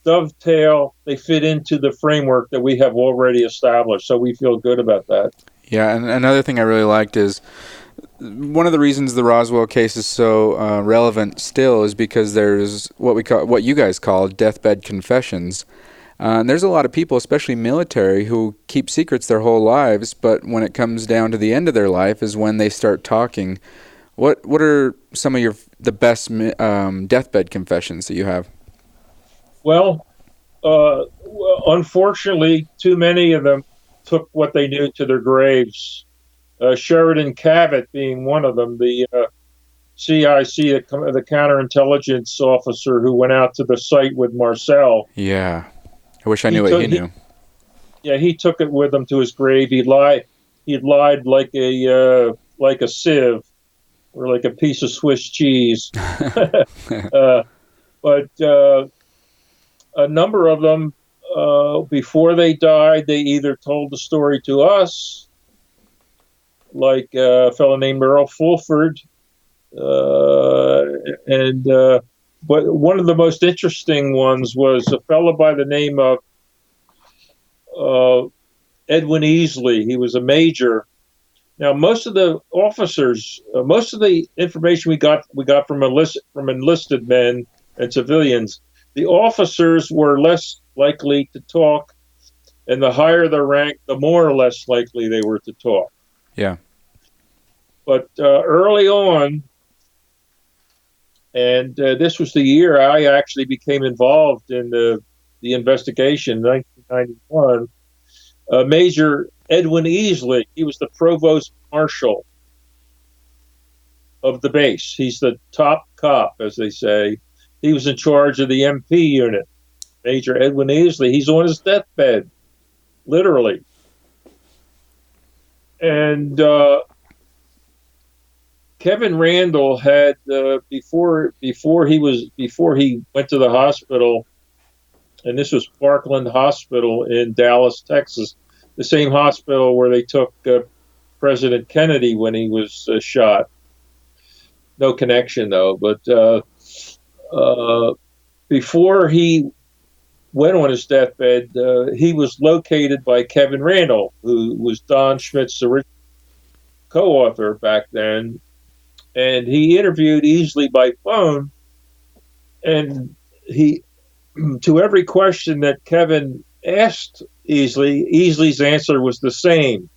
dovetail. They fit into the framework that we have already established. So we feel good about that. Yeah, and another thing I really liked is, one of the reasons the Roswell case is so relevant still is because there's what you guys call deathbed confessions. And there's a lot of people, especially military, who keep secrets their whole lives, but when it comes down to the end of their life is when they start talking. What are some of the best deathbed confessions that you have? Well, unfortunately, too many of them took what they knew to their graves. Sheridan Cavett being one of them, the CIC, the counterintelligence officer who went out to the site with Marcel. Yeah, I wish I knew what he knew. Yeah, he took it with him to his grave. He lied like a sieve, or like a piece of Swiss cheese. But a number of them, before they died, they either told the story to us, like a fellow named Earl Fulford, but one of the most interesting ones was a fellow by the name of Edwin Easley. He was a major. Now, most of the officers, most of the information we got from enlisted men and civilians. The officers were less likely to talk, and the higher the rank, the more or less likely they were to talk. Yeah. But early on, and this was the year I actually became involved in the investigation, 1991, Major Edwin Easley, he was the provost marshal of the base. He's the top cop, as they say. He was in charge of the MP unit. Major Edwin Easley, he's on his deathbed, literally. And Kevin Randall had before he went to the hospital, and this was Parkland Hospital in Dallas, Texas, the same hospital where they took President Kennedy when he was shot. No connection though, but before he went on his deathbed, he was located by Kevin Randall, who was Don Schmidt's original co-author back then, and he interviewed Easley by phone, and he, to every question that Kevin asked Easley's answer was the same.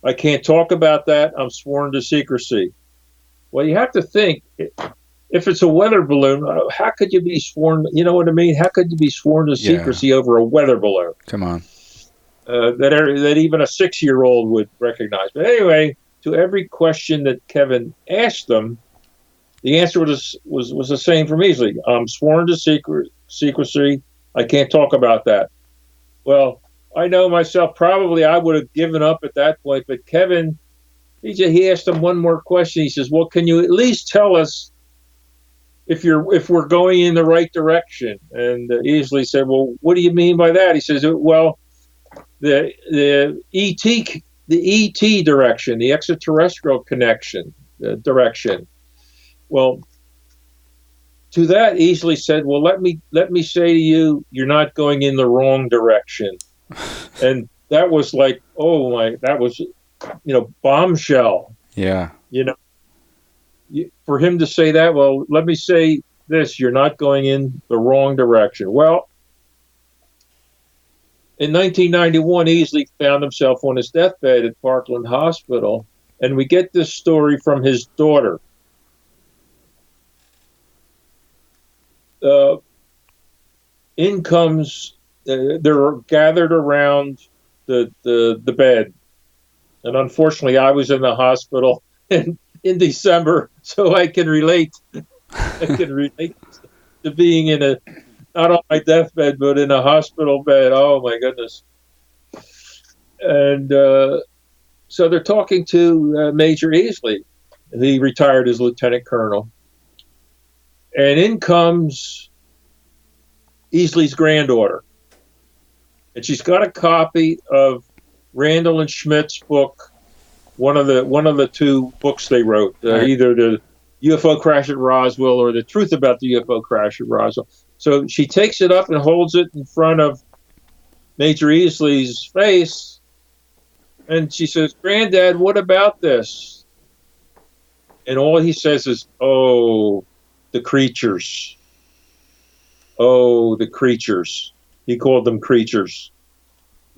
I can't talk about that. I'm sworn to secrecy. Well, you have to think, if it's a weather balloon, how could you be sworn? You know what I mean? How could you be sworn to secrecy over a weather balloon? Come on. That even a 6-year-old would recognize. But anyway, to every question that Kevin asked them, the answer was the same from Easley. I'm sworn to secrecy. I can't talk about that. Well, I know myself, probably I would have given up at that point, but Kevin, he asked him one more question. He says, well, can you at least tell us if we're going in the right direction? And Easley said, well, what do you mean by that? He says, well, the ET direction, the extraterrestrial connection, direction. Well, to that, Easley said, well, let me say to you, you're not going in the wrong direction. And that was like, that was, bombshell. Yeah. For him to say that, well, let me say this, you're not going in the wrong direction. Well, in 1991, Easley found himself on his deathbed at Parkland Hospital, and we get this story from his daughter. In comes, they're gathered around the bed, and unfortunately, I was in the hospital in December, so I can relate. I can relate to being not on my deathbed, but in a hospital bed. Oh my goodness! And so they're talking to Major Easley. He retired as lieutenant colonel, and in comes Easley's granddaughter, and she's got a copy of Randall and Schmidt's book, one of the two books they wrote, either the UFO crash at Roswell or the truth about the UFO crash at Roswell. So she takes it up and holds it in front of Major Easley's face, and she says, "Granddad, what about this?" And all he says is, "Oh, the creatures. Oh, the creatures." He called them creatures.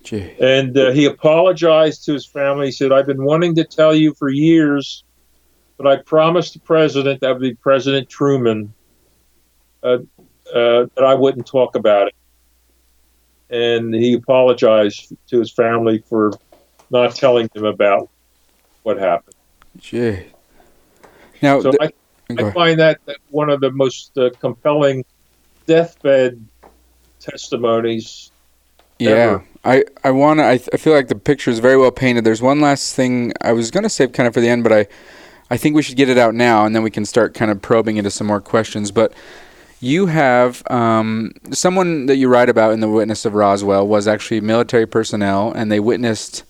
Gee. And he apologized to his family. He said, "I've been wanting to tell you for years, but I promised the president," that would be President Truman, that I wouldn't talk about it. And he apologized to his family for not telling them about what happened. Gee. Now, so I find that one of the most compelling deathbed testimonies ever. I feel like the picture is very well painted. There's one last thing I was going to save kind of for the end, but I think we should get it out now, and then we can start kind of probing into some more questions. But you have someone that you write about in The Witness of Roswell was actually military personnel, and they witnessed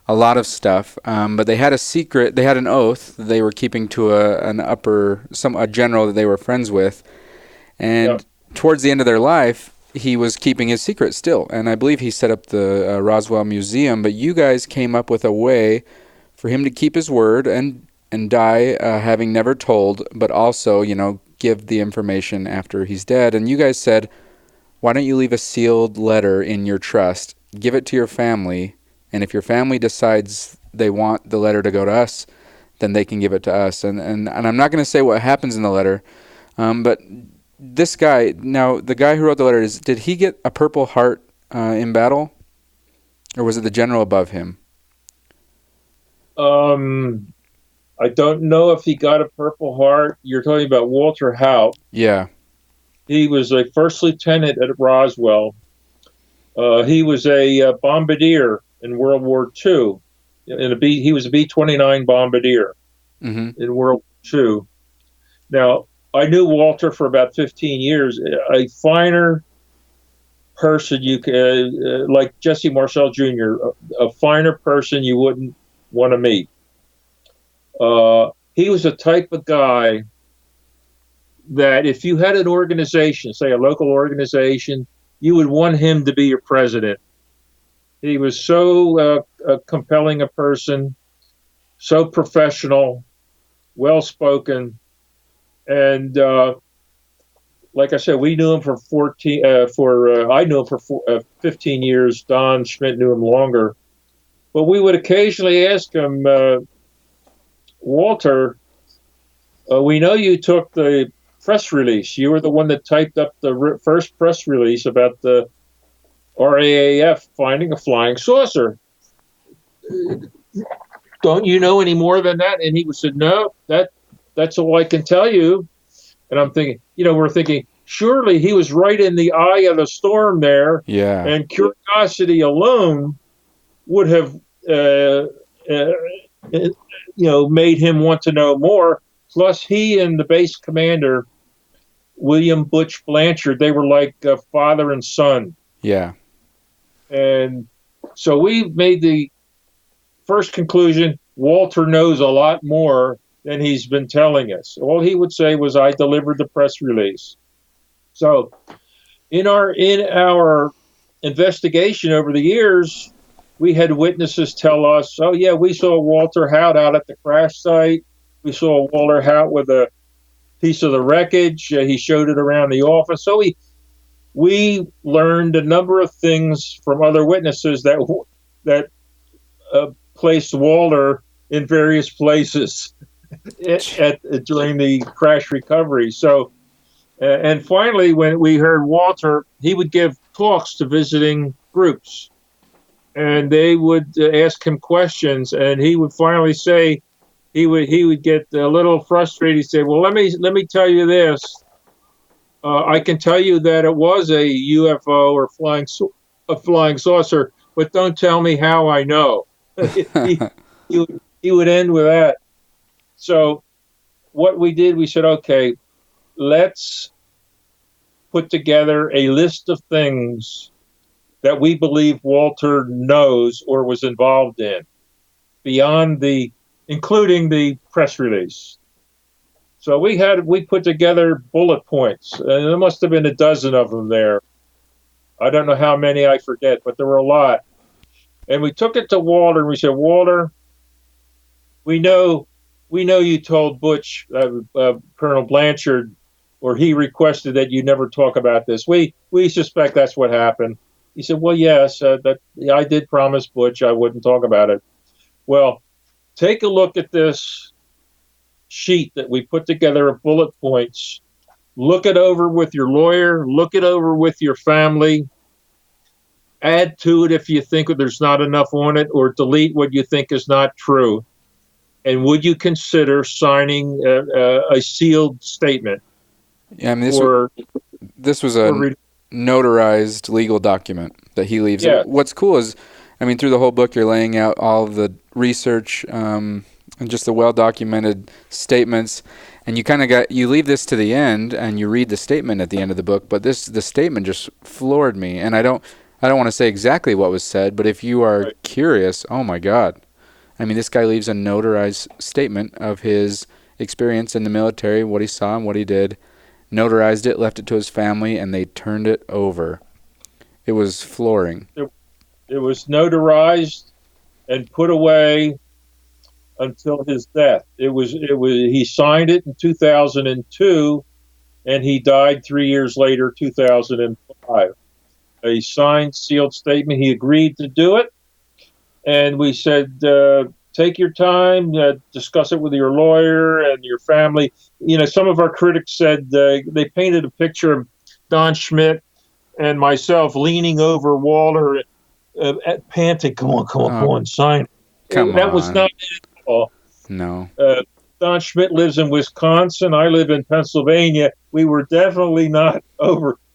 a lot of stuff. But they had a secret. They had an oath that they were keeping to a general that they were friends with, and towards the end of their life, he was keeping his secret still. And I believe he set up the Roswell Museum. But you guys came up with a way for him to keep his word and die having never told, but also, give the information after he's dead. And you guys said, why don't you leave a sealed letter in your trust, give it to your family, and if your family decides they want the letter to go to us, then they can give it to us. And I'm not going to say what happens in the letter, but this guy, now the guy who wrote the letter, did he get a Purple Heart in battle? Or was it the general above him? I don't know if he got a Purple Heart. You're talking about Walter Hout. Yeah. He was a first lieutenant at Roswell. He was a bombardier in World War II. He was a B-29 bombardier in World War II. Now, I knew Walter for about 15 years. A finer person like Jesse Marcel Jr., a finer person you wouldn't want to meet. He was the type of guy that if you had an organization, say a local organization, you would want him to be your president. He was so compelling a person, so professional, well-spoken, and like I said, we knew him for I knew him for 15 years. Don Schmidt knew him longer, but we would occasionally ask him, Walter, we know you took the press release. You were the one that typed up the first press release about the RAAF finding a flying saucer. Don't you know any more than that? And he said, no, that's all I can tell you. And I'm thinking, we're thinking, surely he was right in the eye of the storm there. Yeah. And curiosity alone would have, made him want to know more. Plus, he and the base commander, William Butch Blanchard, they were like father and son. Yeah. And so we made the first conclusion, Walter knows a lot more than he's been telling us. All he would say was, I delivered the press release. So in our investigation over the years, we had witnesses tell us, oh, yeah, we saw Walter Hout out at the crash site. We saw Walter Hout with a piece of the wreckage. He showed it around the office. So we learned a number of things from other witnesses that placed Walter in various places during the crash recovery. So, and finally, when we heard Walter, he would give talks to visiting groups, and they would ask him questions, and he would finally say, he would get a little frustrated. He'd say, well, let me tell you this. I can tell you that it was a UFO or a flying saucer, but don't tell me how I know. He would end with that. So what we did, we said, okay, let's put together a list of things that we believe Walter knows or was involved in, including the press release. So we put together bullet points, and there must have been a dozen of them there. I don't know how many, I forget, but there were a lot. And we took it to Walter, and we said, Walter, we know you told Butch, Colonel Blanchard, or he requested that you never talk about this. We suspect that's what happened. He said, well, yes, I did promise Butch I wouldn't talk about it. Well, take a look at this sheet that we put together of bullet points. Look it over with your lawyer. Look it over with your family. Add to it if you think there's not enough on it, or delete what you think is not true. And would you consider signing a sealed statement? Yeah, I mean, this was a notarized legal document that he leaves. Yeah. What's cool is, I mean, through the whole book, you're laying out all of the research and just the well-documented statements. And you leave this to the end, and you read the statement at the end of the book. But the statement just floored me. And I don't want to say exactly what was said, but if you are curious, oh my God. I mean, this guy leaves a notarized statement of his experience in the military, what he saw and what he did, notarized it, left it to his family, and they turned it over. It was flooring. It was notarized and put away until his death. He signed it in 2002, and he died 3 years later, 2005. A signed, sealed statement. He agreed to do it. And we said, take your time, discuss it with your lawyer and your family. Some of our critics said they painted a picture of Don Schmidt and myself leaning over Walter, panting, "Come on, come on, come on, sign." That was not it at all. No. Don Schmidt lives in Wisconsin. I live in Pennsylvania. We were definitely not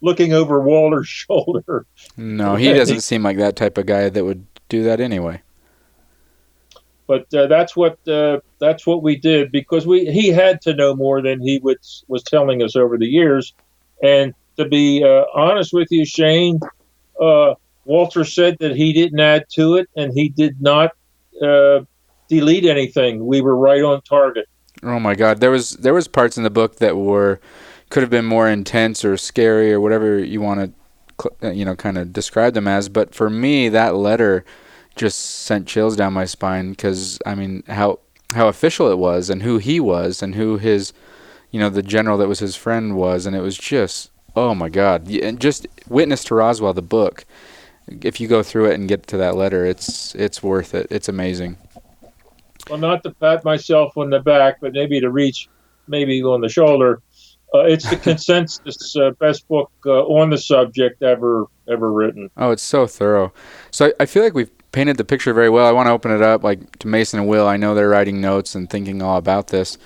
looking over Walter's shoulder. No, he doesn't seem like that type of guy that would do that anyway. But that's what we did, because he had to know more than he was telling us over the years. And to be honest with you, Shane, Walter said that he didn't add to it, and he did not delete anything. We were right on target. Oh my God, there was parts in the book that could have been more intense or scary or whatever you want to kind of describe them as. But for me, that letter just sent chills down my spine, because I mean how official it was, and who he was, and who his the general that was his friend was, and it was just, oh my God. And just Witness to Roswell, the book, if you go through it and get to that letter, it's worth it. It's amazing. Well, not to pat myself on the back, but maybe to reach maybe on the shoulder. It's the consensus best book on the subject ever written. Oh, it's so thorough. So I feel like we've painted the picture very well. I want to open it up like to Mason and Will. I know they're writing notes and thinking all about this.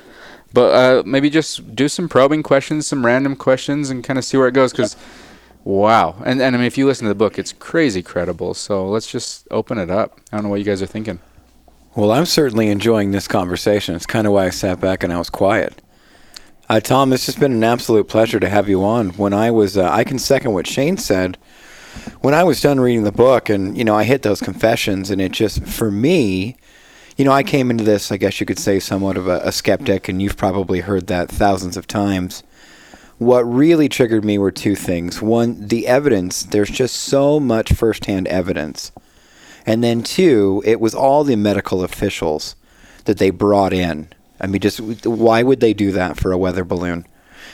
But maybe just do some probing questions, some random questions, and kind of see where it goes, because, wow. And I mean, if you listen to the book, it's crazy credible. So let's just open it up. I don't know what you guys are thinking. Well, I'm certainly enjoying this conversation. It's kind of why I sat back and I was quiet. Tom, it's just been an absolute pleasure to have you on. When I was, I can second what Shane said. When I was done reading the book and, I hit those confessions, and it just, for me, I came into this, I guess you could say, somewhat of a skeptic, and you've probably heard that thousands of times. What really triggered me were two things. One, the evidence. There's just so much firsthand evidence. And then two, it was all the medical officials that they brought in. I mean, just why would they do that for a weather balloon?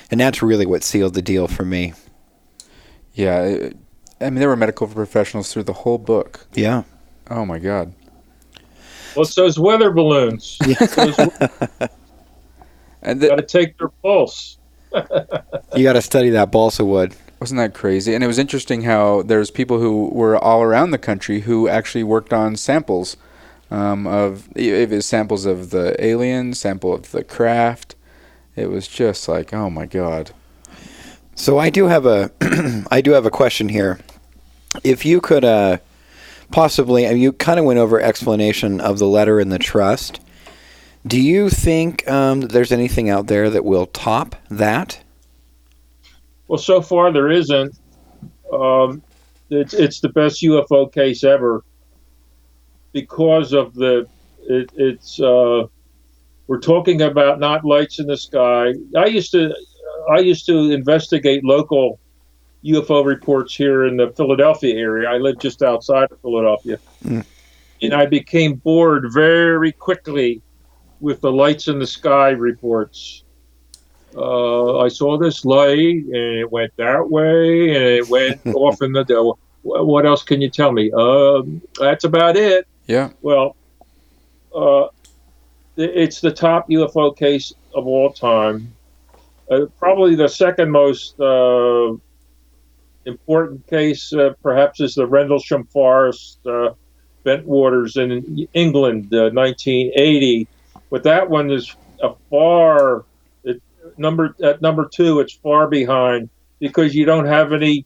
And that's really what sealed the deal for me. Yeah, I mean, there were medical professionals through the whole book. Yeah. Oh, my God. Well, it's those weather balloons. And got to take their pulse. You got to study that balsa wood. Wasn't that crazy? And it was interesting how there's people who were all around the country who actually worked on samples of samples of the aliens, sample of the craft. It was just like, oh my God. So I do have a question here. If you could possibly, and you kind of went over explanation of the letter and the trust. Do you think that there's anything out there that will top that? Well, so far there isn't. It's the best UFO case ever, because of we're talking about not lights in the sky. I used to investigate local UFO reports here in the Philadelphia area. I live just outside of Philadelphia. And I became bored very quickly with the lights in the sky reports. I saw this light, and it went that way, and it went off in the door. What else can you tell me? That's about it. Yeah. Well, it's the top UFO case of all time. Probably the second most important case, perhaps, is the Rendlesham Forest, Bentwaters in England, 1980. But that one is number two. It's far behind, because you don't have any.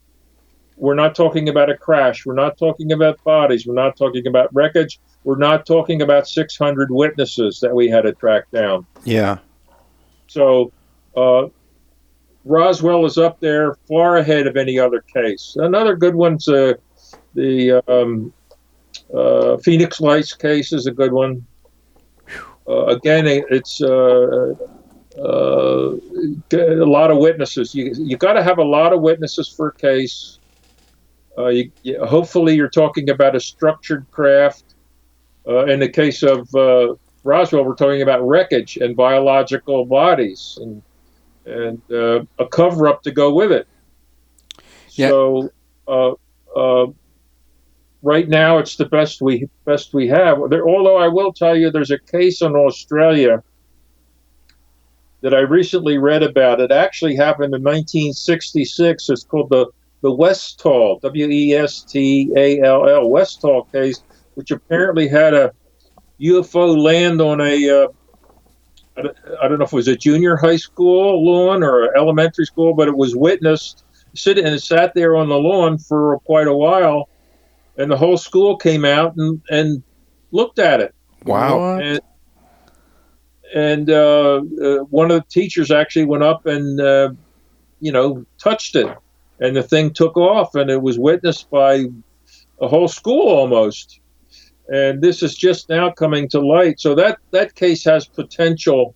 We're not talking about a crash. We're not talking about bodies. We're not talking about wreckage. We're not talking about 600 witnesses that we had to track down. Yeah. So Roswell is up there, far ahead of any other case. Another good one's the Phoenix Lights case is a good one. Again, it's a lot of witnesses. You got to have a lot of witnesses for a case. Hopefully, you're talking about a structured craft. In the case of Roswell, we're talking about wreckage and biological bodies, and a cover-up to go with it. Yeah. So right now, it's the best we have. Although I will tell you, there's a case in Australia that I recently read about. It actually happened in 1966. It's called the the Westall, Westall, Westall case, which apparently had a UFO land on I don't know if it was a junior high school lawn or an elementary school, but it was witnessed sitting and sat there on the lawn for quite a while, and the whole school came out and looked at it. Wow. What? And one of the teachers actually went up and touched it, and the thing took off, and it was witnessed by a whole school almost. And this is just now coming to light. So that case has potential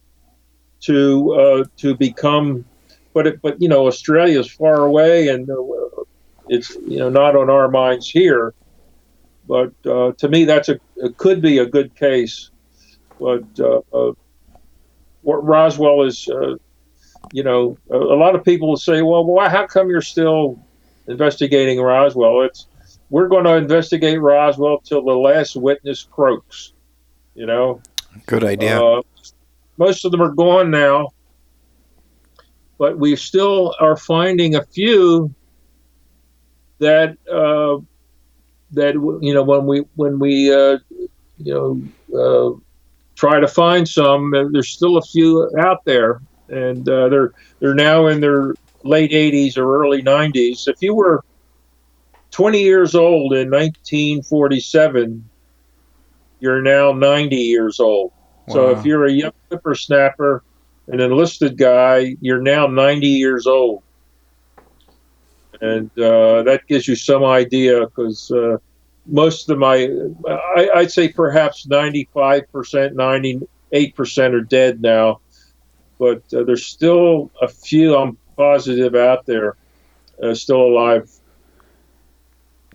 to become, but Australia is far away, and it's not on our minds here. But to me, it could be a good case. But what Roswell is, a lot of people will say, well, how come you're still investigating Roswell? We're going to investigate Roswell till the last witness croaks. Good idea. Most of them are gone now, but we still are finding a few that when we try to find some, there's still a few out there, and they're now in their late 80s or early 90s. If you were 20 years old in 1947, you're now 90 years old. Wow. So if you're a young whippersnapper, an enlisted guy, you're now 90 years old. And that gives you some idea, because most of them, I'd say perhaps 95%, 98% are dead now. But there's still a few, I'm positive, out there still alive.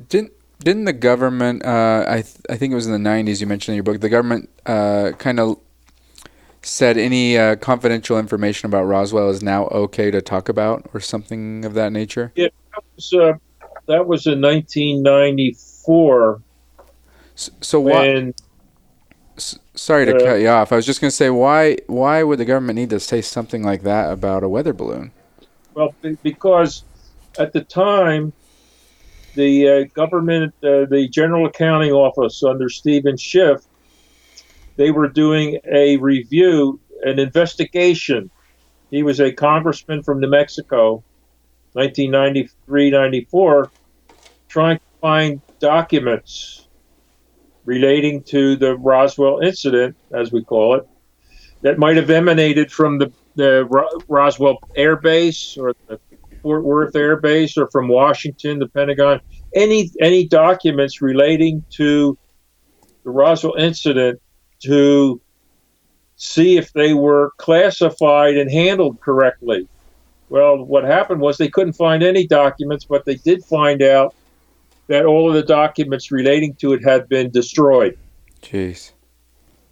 Didn't the government, I think it was in the 90s, you mentioned in your book, the government kind of said any confidential information about Roswell is now okay to talk about, or something of that nature? Yeah, that was in 1994. So why? Sorry to cut you off. I was just going to say, why would the government need to say something like that about a weather balloon? Well, because at the time, the government, the General Accounting Office under Stephen Schiff, they were doing a review, an investigation. He was a congressman from New Mexico, 1993-94, trying to find documents relating to the Roswell incident, as we call it, that might have emanated from the Roswell Air Base or the Fort Worth Air Base, or from Washington, the Pentagon. Any documents relating to the Roswell incident, to see if they were classified and handled correctly. Well, what happened was they couldn't find any documents, but they did find out that all of the documents relating to it had been destroyed. Jeez.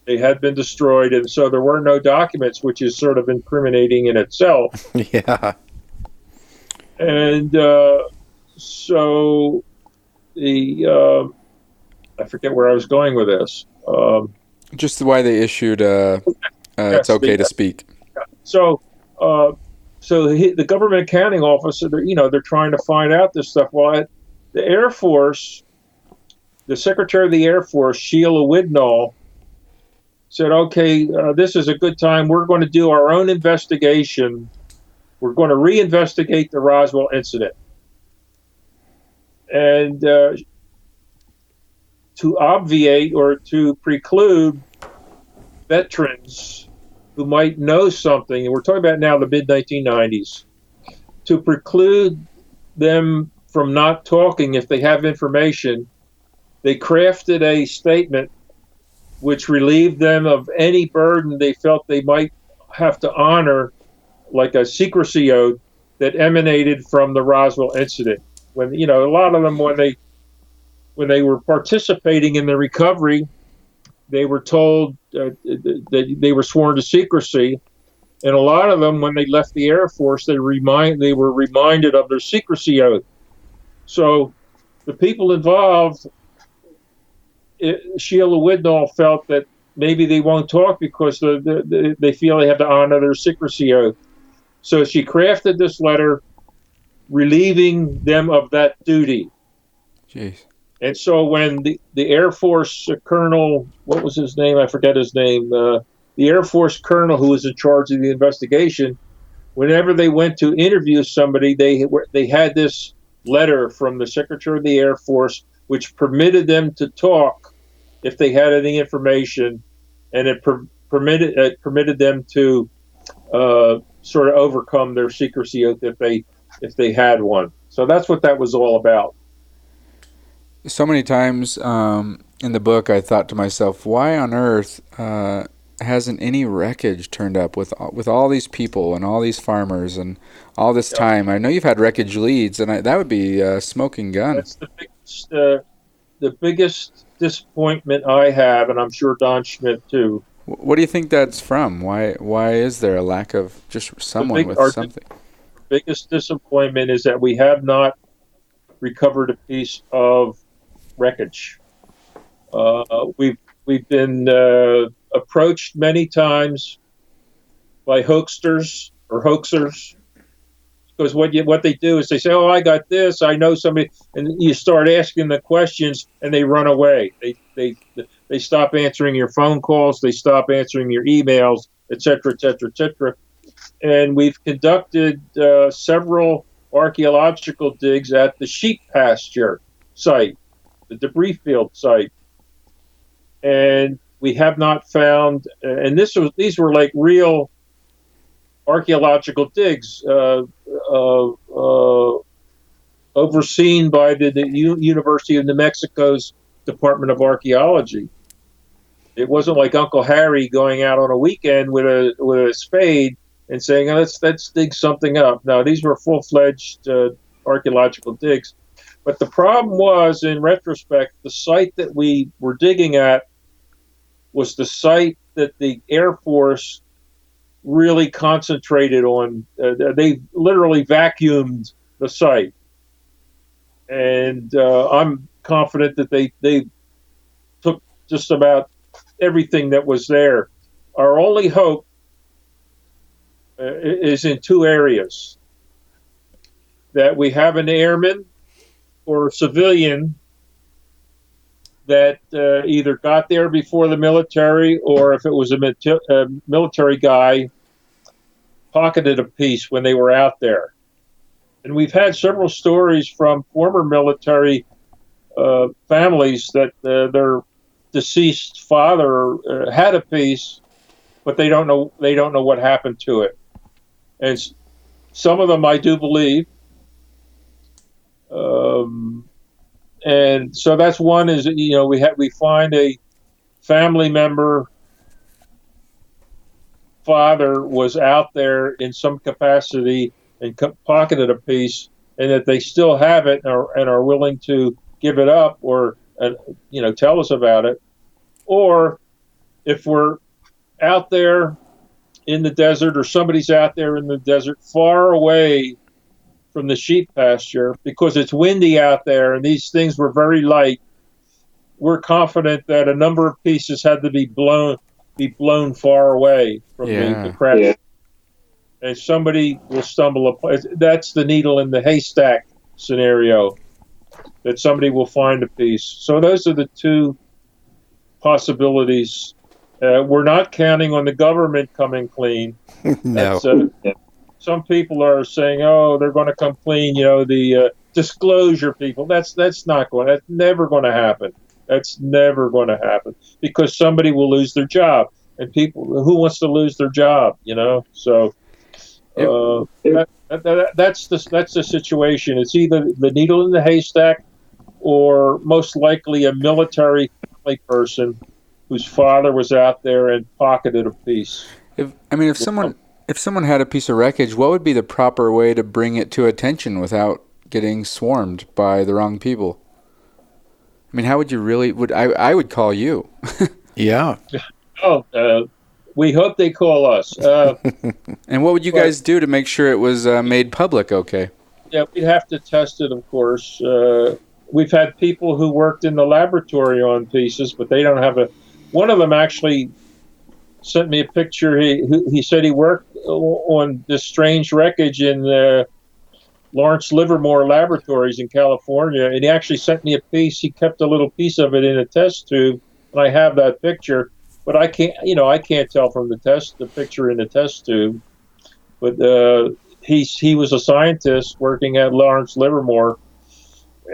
They had been destroyed, and so there were no documents, which is sort of incriminating in itself. Yeah. And so I forget where I was going with this. Just why they issued it's okay to speak. So the Government Accounting Office, they're trying to find out this stuff. Well, the Air Force, the Secretary of the Air Force, Sheila Widnall, said, okay, this is a good time. We're going to do our own investigation. We're going to reinvestigate the Roswell incident. And to obviate or to preclude veterans who might know something, and we're talking about now the mid-1990s, to preclude them from not talking if they have information, they crafted a statement which relieved them of any burden they felt they might have to honor, like a secrecy oath that emanated from the Roswell incident. When a lot of them, when they were participating in the recovery, they were told that they were sworn to secrecy, and a lot of them, when they left the Air Force, they were reminded of their secrecy oath. So the people involved, Sheila Widnall felt that maybe they won't talk because they feel they have to honor their secrecy oath. So she crafted this letter relieving them of that duty. Jeez. And so when the Air Force colonel, what was his name? I forget his name. The Air Force colonel who was in charge of the investigation, whenever they went to interview somebody, they had this letter from the Secretary of the Air Force, which permitted them to talk if they had any information, and it permitted them to sort of overcome their secrecy oath if they had one. So that's what that was all about. So many times in the book, I thought to myself, why on earth hasn't any wreckage turned up with all these people and all these farmers and all this time? I know you've had wreckage leads, and that would be a smoking gun. That's the biggest disappointment I have, and I'm sure Don Schmidt too. What do you think that's from? Why is there a lack of just someone with something? The biggest disappointment is that we have not recovered a piece of wreckage. We've been approached many times by hoaxers, because what they do is they say, "Oh, I got this. I know somebody," and you start asking the questions, and they run away. They stop answering your phone calls. They stop answering your emails, etc., etc., etc. And we've conducted several archaeological digs at the sheep pasture site, the debris field site, and we have not found. And these were like real archaeological digs overseen by the University of New Mexico's Department of Archaeology. It wasn't like Uncle Harry going out on a weekend with a spade and saying, oh, let's dig something up. No, these were full-fledged archaeological digs. But the problem was, in retrospect, the site that we were digging at was the site that the Air Force really concentrated on. They literally vacuumed the site. And I'm confident that they took just about everything that was there. Our only hope is in two areas: that we have an airman or a civilian that either got there before the military, or if it was a military guy, pocketed a piece when they were out there. And we've had several stories from former military families that their deceased father had a piece, but they don't know what happened to it. And some of them I do believe. And so that's one is, we find a family member, father was out there in some capacity and pocketed a piece, and that they still have it and are willing to give it up or tell us about it. Or if we're out there in the desert, or somebody's out there in the desert far away from the sheep pasture because it's windy out there and these things were very light, we're confident that a number of pieces had to be blown far away from the crash. Yeah. And somebody will stumble upon. That's the needle in the haystack scenario, that somebody will find a piece. So those are the two possibilities. We're not counting on the government coming clean. No. Some people are saying, "Oh, they're going to come clean." The disclosure people. That's never going to happen. That's never going to happen, because somebody will lose their job, and who wants to lose their job? So that's the situation. It's either the needle in the haystack, or most likely a military family person whose father was out there and pocketed a piece. If someone had a piece of wreckage, what would be the proper way to bring it to attention without getting swarmed by the wrong people? I mean, how would you really? I would call you. Yeah. Oh, we hope they call us. And what would you guys do to make sure it was made public? Okay. Yeah, we'd have to test it, of course. We've had people who worked in the laboratory on pieces, but they don't have a. One of them actually sent me a picture. He said he worked on this strange wreckage in Lawrence Livermore Laboratories in California, and he actually sent me a piece. He kept a little piece of it in a test tube, and I have that picture. But I can't tell from the picture in the test tube. But he was a scientist working at Lawrence Livermore,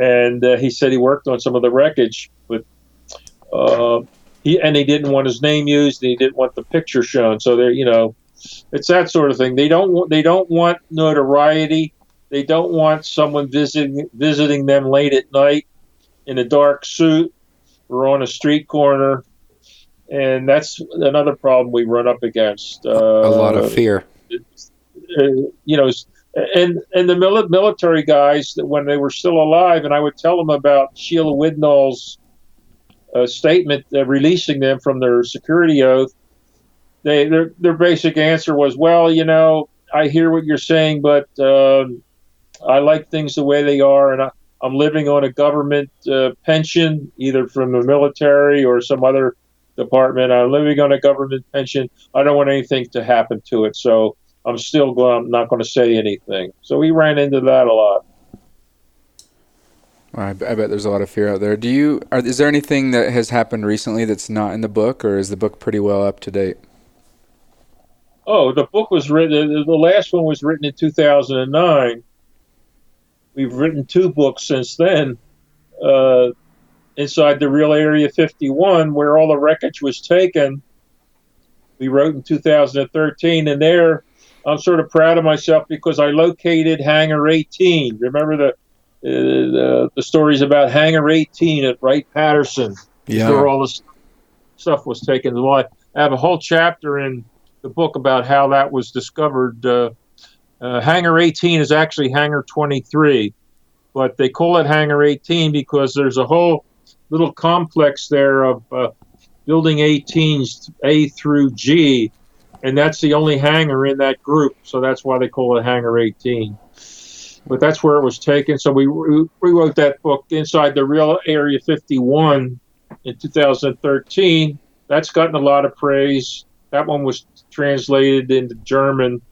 and he said he worked on some of the wreckage, but he didn't want his name used, and he didn't want the picture shown. So it's that sort of thing. They don't want notoriety. They don't want someone visiting them late at night in a dark suit or on a street corner, and that's another problem we run up against. A lot of fear. And the military guys, that when they were still alive, and I would tell them about Sheila Widnall's statement releasing them from their security oath. Their basic answer was, well, I hear what you're saying, but I like things the way they are, and I'm living on a government pension, either from the military or some other department. I'm living on a government pension. I don't want anything to happen to it, so I'm not going to say anything. So we ran into that a lot. Well, I bet there's a lot of fear out there. Is there anything that has happened recently that's not in the book, or is the book pretty well up to date? Oh, the book was written. The last one was written in 2009. We've written 2 books since then. Inside the real Area 51, where all the wreckage was taken, we wrote in 2013, and there I'm sort of proud of myself because I located Hangar 18. Remember the stories about Hangar 18 at Wright-Patterson, where all the stuff was taken. I have a whole chapter in the book about how that was discovered. Hangar 18 is actually Hangar 23, but they call it Hangar 18 because there's a whole little complex there of building 18s A through G, and that's the only hangar in that group, so that's why they call it Hangar 18. But that's where it was taken. So we wrote that book, Inside the Real Area 51, in 2013. That's gotten a lot of praise. That one was translated into German.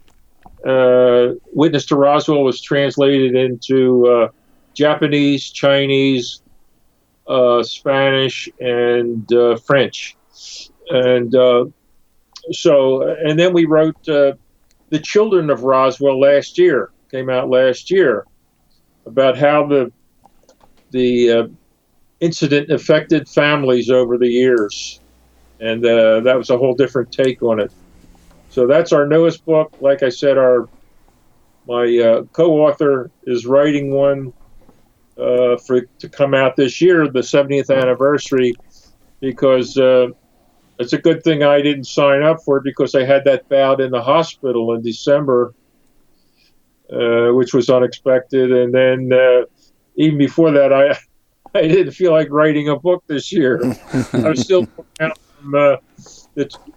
Witness to Roswell was translated into Japanese, Chinese, Spanish, and French. And then we wrote The Children of Roswell came out last year, about how the incident affected families over the years. And that was a whole different take on it. So that's our newest book. Like I said, my co-author is writing one to come out this year, the 70th anniversary, because it's a good thing I didn't sign up for it, because I had that bout in the hospital in December, which was unexpected. And then even before that, I didn't feel like writing a book this year. I was still out from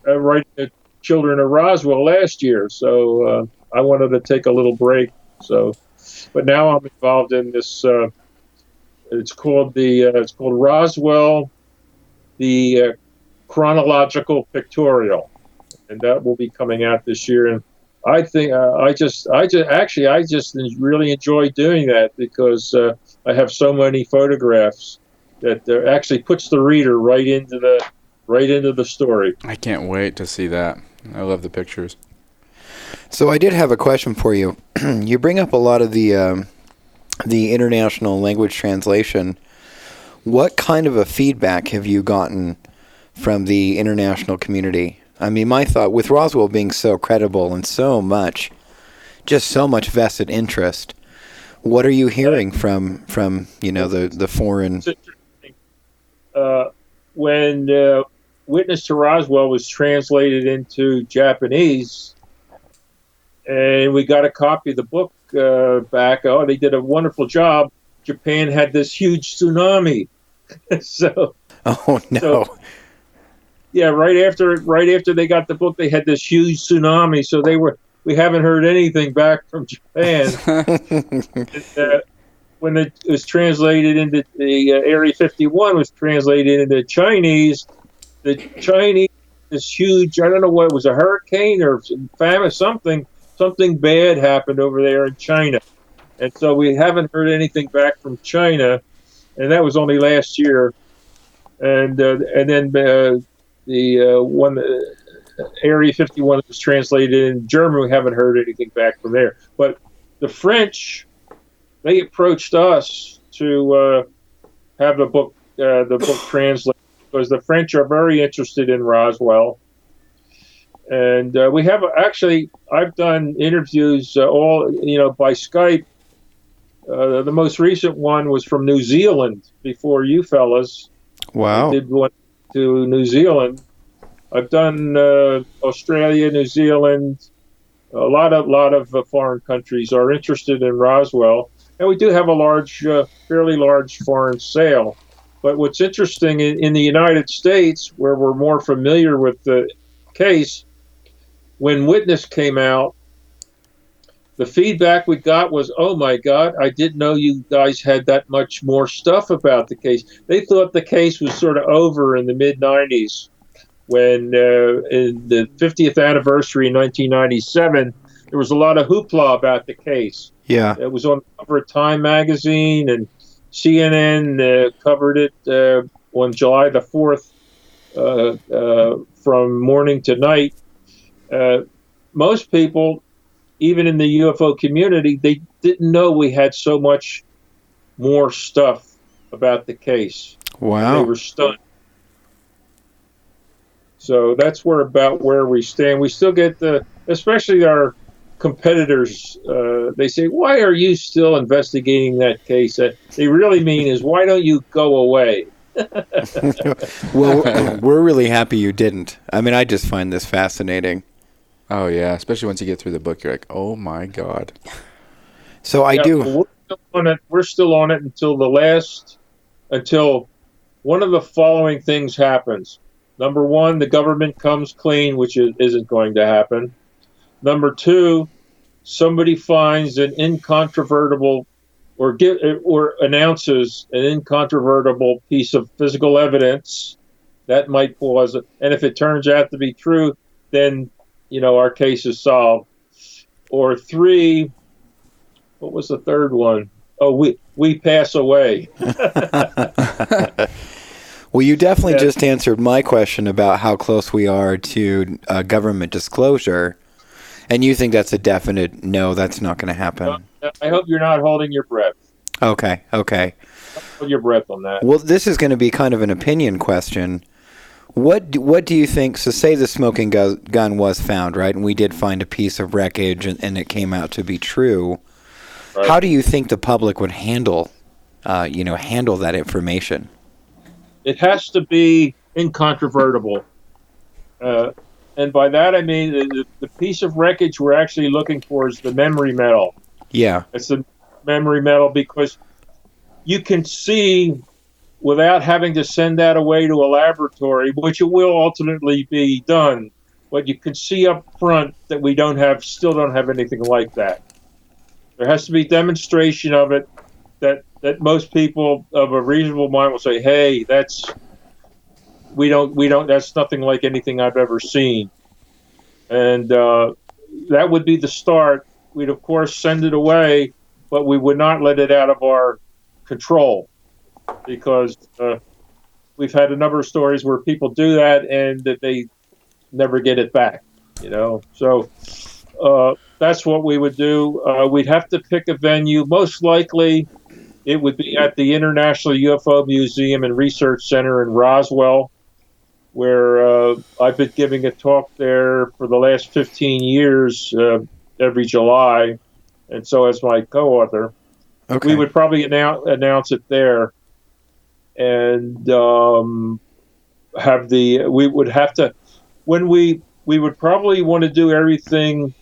writing The Children of Roswell last year, so I wanted to take a little break. But now I'm involved in this. It's called Roswell, the Chronological Pictorial, and that will be coming out this year. And I think I just really enjoy doing that, because I have so many photographs that actually puts the reader right into the story. I can't wait to see that. I love the pictures. So I did have a question for you. You bring up a lot of the international language translation. What kind of a feedback have you gotten from the international community? I mean, my thought, with Roswell being so credible and so much vested interest, what are you hearing from the foreign? When Witness to Roswell was translated into Japanese, and we got a copy of the book back, they did a wonderful job. Japan had this huge tsunami. Oh no. Yeah, right after they got the book, they had this huge tsunami. So we haven't heard anything back from Japan. When it was translated into the Area 51 was translated into Chinese, the Chinese, this huge, I don't know what it was, a hurricane or famine, something bad happened over there in China. And so we haven't heard anything back from China, and that was only last year. And then the one Area 51 was translated in German. We haven't heard anything back from there. But the French, they approached us to have the book translated because the French are very interested in Roswell. And we have I've done interviews all by Skype. The most recent one was from New Zealand before you fellas. Wow. I did one to New Zealand. I've done Australia, New Zealand. A lot of foreign countries are interested in Roswell, and we do have a fairly large foreign sale. But what's interesting in the United States, where we're more familiar with the case, when Witness came out, the feedback we got was, "Oh my God, I didn't know you guys had that much more stuff about the case." They thought the case was sort of over in the mid-'90s when, in the 50th anniversary in 1997, there was a lot of hoopla about the case. Yeah. It was on the cover of Time magazine, and CNN covered it on July the 4th from morning to night. Most people, even in the UFO community, they didn't know we had so much more stuff about the case. Wow. They were stunned. So that's where we stand. We still get especially our competitors, they say, "Why are you still investigating that case?" They really mean is, "Why don't you go away?" Well, we're really happy you didn't. I mean, I just find this fascinating. Oh, yeah. Especially once you get through the book, you're like, oh, my God. So I do. We're still on it until one of the following things happens. Number one, the government comes clean, which isn't going to happen. Number two, somebody finds an incontrovertible or announces an incontrovertible piece of physical evidence that might cause it. And if it turns out to be true, then our case is solved. Or three, what was the third one? Oh, we pass away. Well, you definitely just answered my question about how close we are to government disclosure, and you think that's a definite no, that's not going to happen. I hope you're not holding your breath. Okay. Hold your breath on that. Well, this is going to be kind of an opinion question. What do you think? So say the smoking gun was found, right? And we did find a piece of wreckage and it came out to be true. Right. How do you think the public would handle that information? It has to be incontrovertible. And by that I mean the piece of wreckage we're actually looking for is the memory metal. Yeah. It's the memory metal because you can see without having to send that away to a laboratory, which it will ultimately be done. But you can see up front that we still don't have anything like that. There has to be demonstration of it that most people of a reasonable mind will say, "Hey, that's nothing like anything I've ever seen." And that would be the start. We'd of course send it away, but we would not let it out of our control. Because we've had a number of stories where people do that and that they never get it back, So that's what we would do. We'd have to pick a venue. Most likely, it would be at the International UFO Museum and Research Center in Roswell, where I've been giving a talk there for the last 15 years every July, and so as my co-author. Okay. We would probably announce it there. And we would probably want to do everything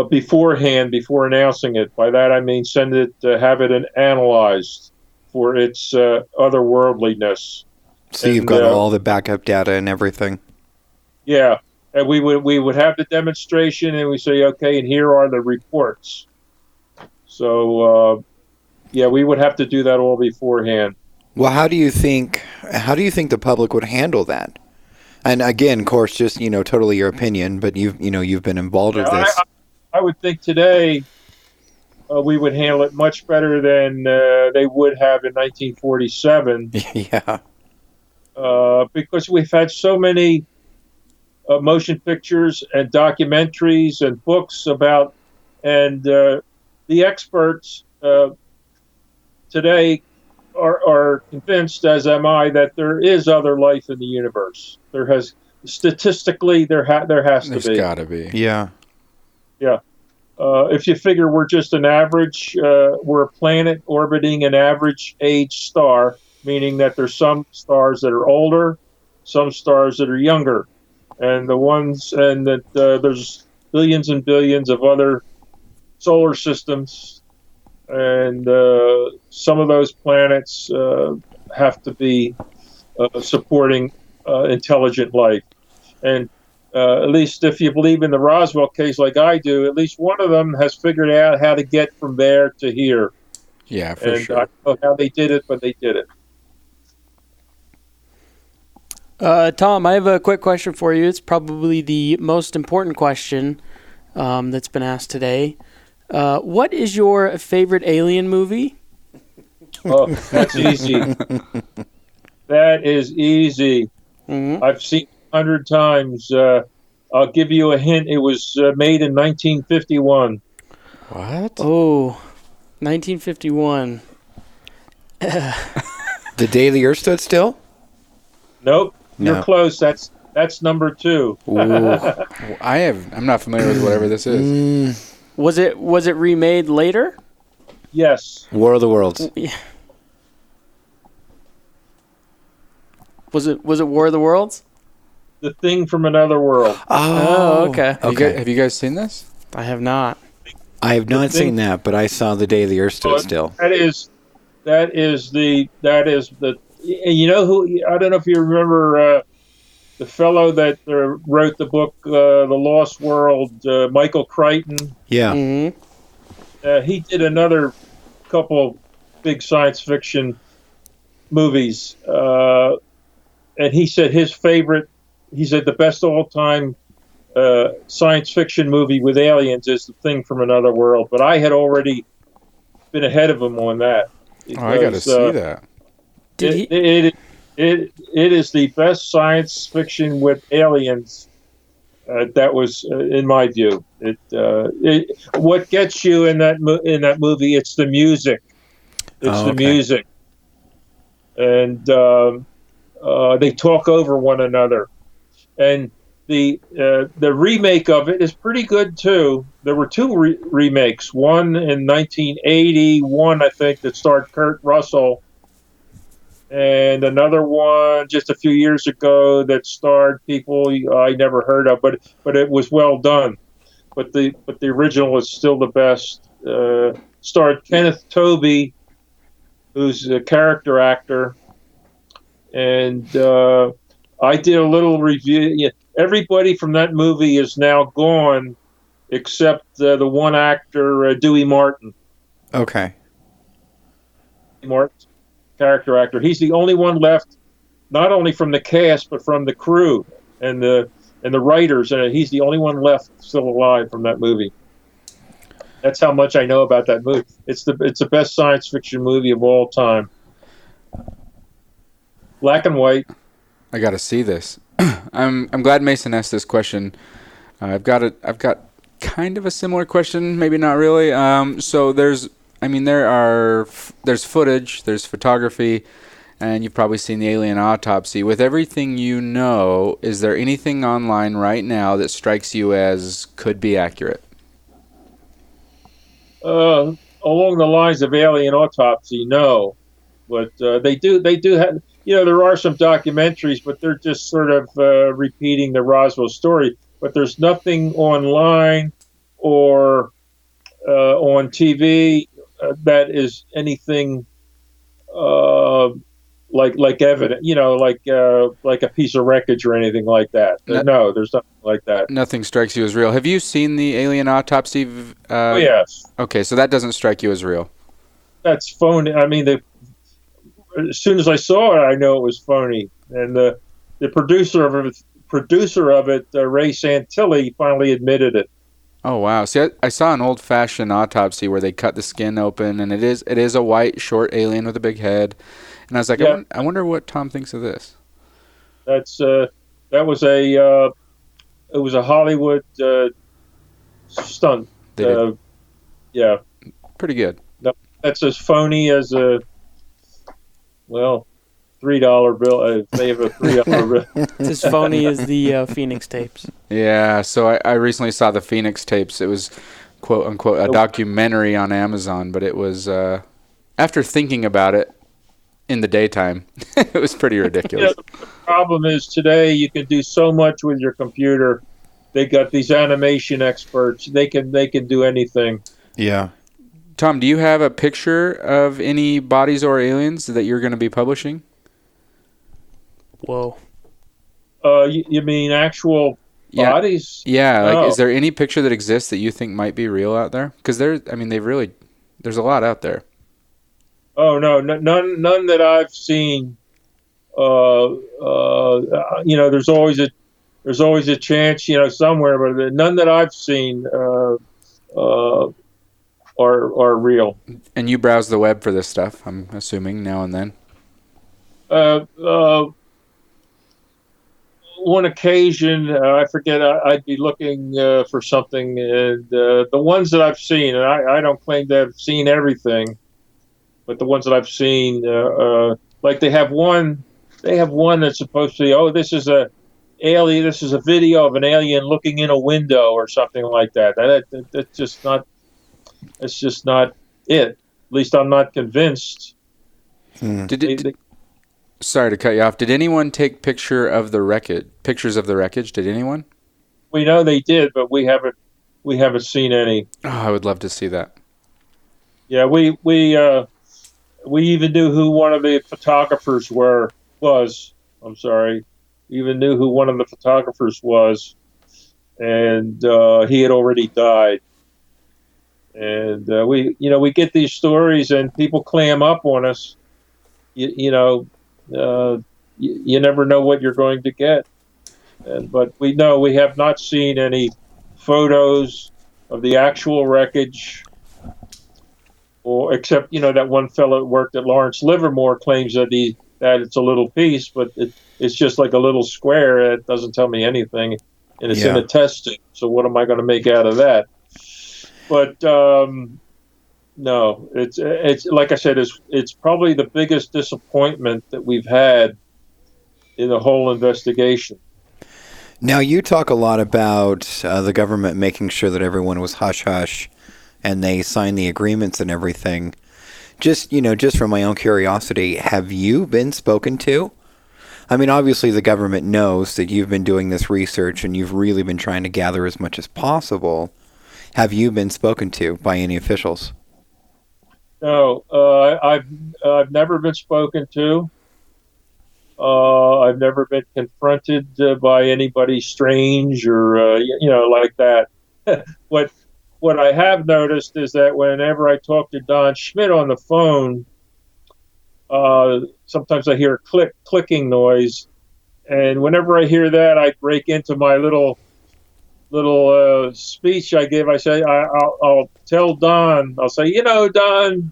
beforehand before announcing it. By that I mean have it analyzed for its otherworldliness. So you've got all the backup data and everything. Yeah, and we would have the demonstration, and we say, okay, and here are the reports. So. Yeah, we would have to do that all beforehand. Well, how do you think the public would handle that? And again, of course, just totally your opinion, but you've been involved with this. I would think today we would handle it much better than they would have in 1947. Yeah. Because we've had so many motion pictures and documentaries and books about, and the experts today are convinced, as am I, that there is other life in the universe. Statistically there has to be. There's gotta be. Yeah. Yeah. If you figure we're just an average, we're a planet orbiting an average age star, meaning that there's some stars that are older, some stars that are younger, and that there's billions and billions of other solar systems, and some of those planets have to be supporting intelligent life. And at least if you believe in the Roswell case like I do, at least one of them has figured out how to get from there to here. Yeah, for And sure. I don't know how they did it, but they did it. Tom, I have a quick question for you. It's probably the most important question that's been asked today. What is your favorite alien movie? Oh, that's easy. That is easy. Mm-hmm. I've seen it 100 times. I'll give you a hint. It was made in 1951. What? Oh, 1951. The Day the Earth Stood Still? Nope. No. You're close. That's number 2. I'm not familiar with whatever this is. Was it remade later? Yes. War of the Worlds. Yeah. Was it War of the Worlds? The Thing from Another World. Oh, okay. Have you guys seen this? I have not. I have not seen that, but I saw The Day the Earth Stood Still. That is the you know who, I don't know if you remember the fellow that wrote the book The Lost World, Michael Crichton. Yeah. Mm-hmm. He did another couple big science fiction movies, and he said the best all-time science fiction movie with aliens is The Thing from Another World. But I had already been ahead of him on that. Oh, I got to see that. It is the best science fiction with aliens. That was, in my view, what gets you in that movie. It's the music. The music, and they talk over one another, and the remake of it is pretty good too. There were 2 remakes. One in 1981, I think, that starred Kurt Russell. And another one just a few years ago that starred people I never heard of, but it was well done. But the original is still the best. Starred Kenneth Tobey, who's a character actor, and I did a little review. Yeah, everybody from that movie is now gone, except the one actor, Dewey Martin. Okay. Martin. Character actor. He's the only one left, not only from the cast but from the crew and the writers. And he's the only one left still alive from that movie. That's how much I know about that movie. It's the best science fiction movie of all time. Black and white. I got to see this. I'm glad Mason asked this question. I've got kind of a similar question, maybe not really. So there's footage, there's photography, and you've probably seen the alien autopsy. With everything you know, is there anything online right now that strikes you as could be accurate? Along the lines of alien autopsy, no. But they do have, there are some documentaries, but they're just sort of repeating the Roswell story. But there's nothing online or on TV that is anything like evident, like a piece of wreckage or anything like that. No, there's nothing like that. Nothing strikes you as real. Have you seen the alien autopsy? Oh, yes. Okay, so that doesn't strike you as real. That's phony. I mean, as soon as I saw it, I know it was phony. And the producer of it, Ray Santilli, finally admitted it. Oh wow! See, I saw an old-fashioned autopsy where they cut the skin open, and it is a white, short alien with a big head. And I was like, Yeah. I wonder what Tom thinks of this. That's that was it was a Hollywood stunt. They did Yeah, pretty good. no, that's as phony as a $3 bill. They have a $3 bill. It's as phony as the Phoenix tapes. Yeah, so I recently saw the Phoenix tapes. It was, quote unquote, a documentary on Amazon, but it was, after thinking about it in the daytime, it was pretty ridiculous. The problem is today you can do so much with your computer. They got these animation experts. They can do anything. Yeah. Tom, do you have a picture of any bodies or aliens that you're going to be publishing? Whoa. You mean actual bodies? Yeah, like, Oh. is there any picture that exists that you think might be real out there? Because there's a lot out there. Oh no, none that I've seen. There's always a chance, somewhere, but none that I've seen are real. And you browse the web for this stuff, I'm assuming, now and then. One occasion, I forget, I'd be looking for something, and the ones that I've seen, and I don't claim to have seen everything, but the ones that I've seen, like they have one that's supposed to be, this is a alien, this is a video of an alien looking in a window or something like that. That's just not it. At least I'm not convinced. Sorry to cut you off. Did anyone take pictures of the wreckage? Did anyone? We know they did, but we haven't seen any. Oh, I would love to see that. Yeah, we even knew who one of the photographers was. I'm sorry. We even knew who one of the photographers was, and he had already died. And we get these stories, and people clam up on us. You never know what you're going to get. But we know we have not seen any photos of the actual wreckage, or except that one fellow that worked at Lawrence Livermore claims that it's a little piece, but it's just like a little square. It doesn't tell me anything, and it's in a test tube. So what am I going to make out of that? But no, it's like I said, it's probably the biggest disappointment that we've had in the whole investigation. Now, you talk a lot about the government making sure that everyone was hush-hush and they signed the agreements and everything. Just from my own curiosity, have you been spoken to? I mean, obviously the government knows that you've been doing this research and you've really been trying to gather as much as possible. Have you been spoken to by any officials? No, I've never been spoken to. I've never been confronted by anybody strange or like that. What I have noticed is that whenever I talk to Don Schmidt on the phone, sometimes I hear a clicking noise, and whenever I hear that, I break into my little speech I give. I say I'll tell Don. I'll say, Don,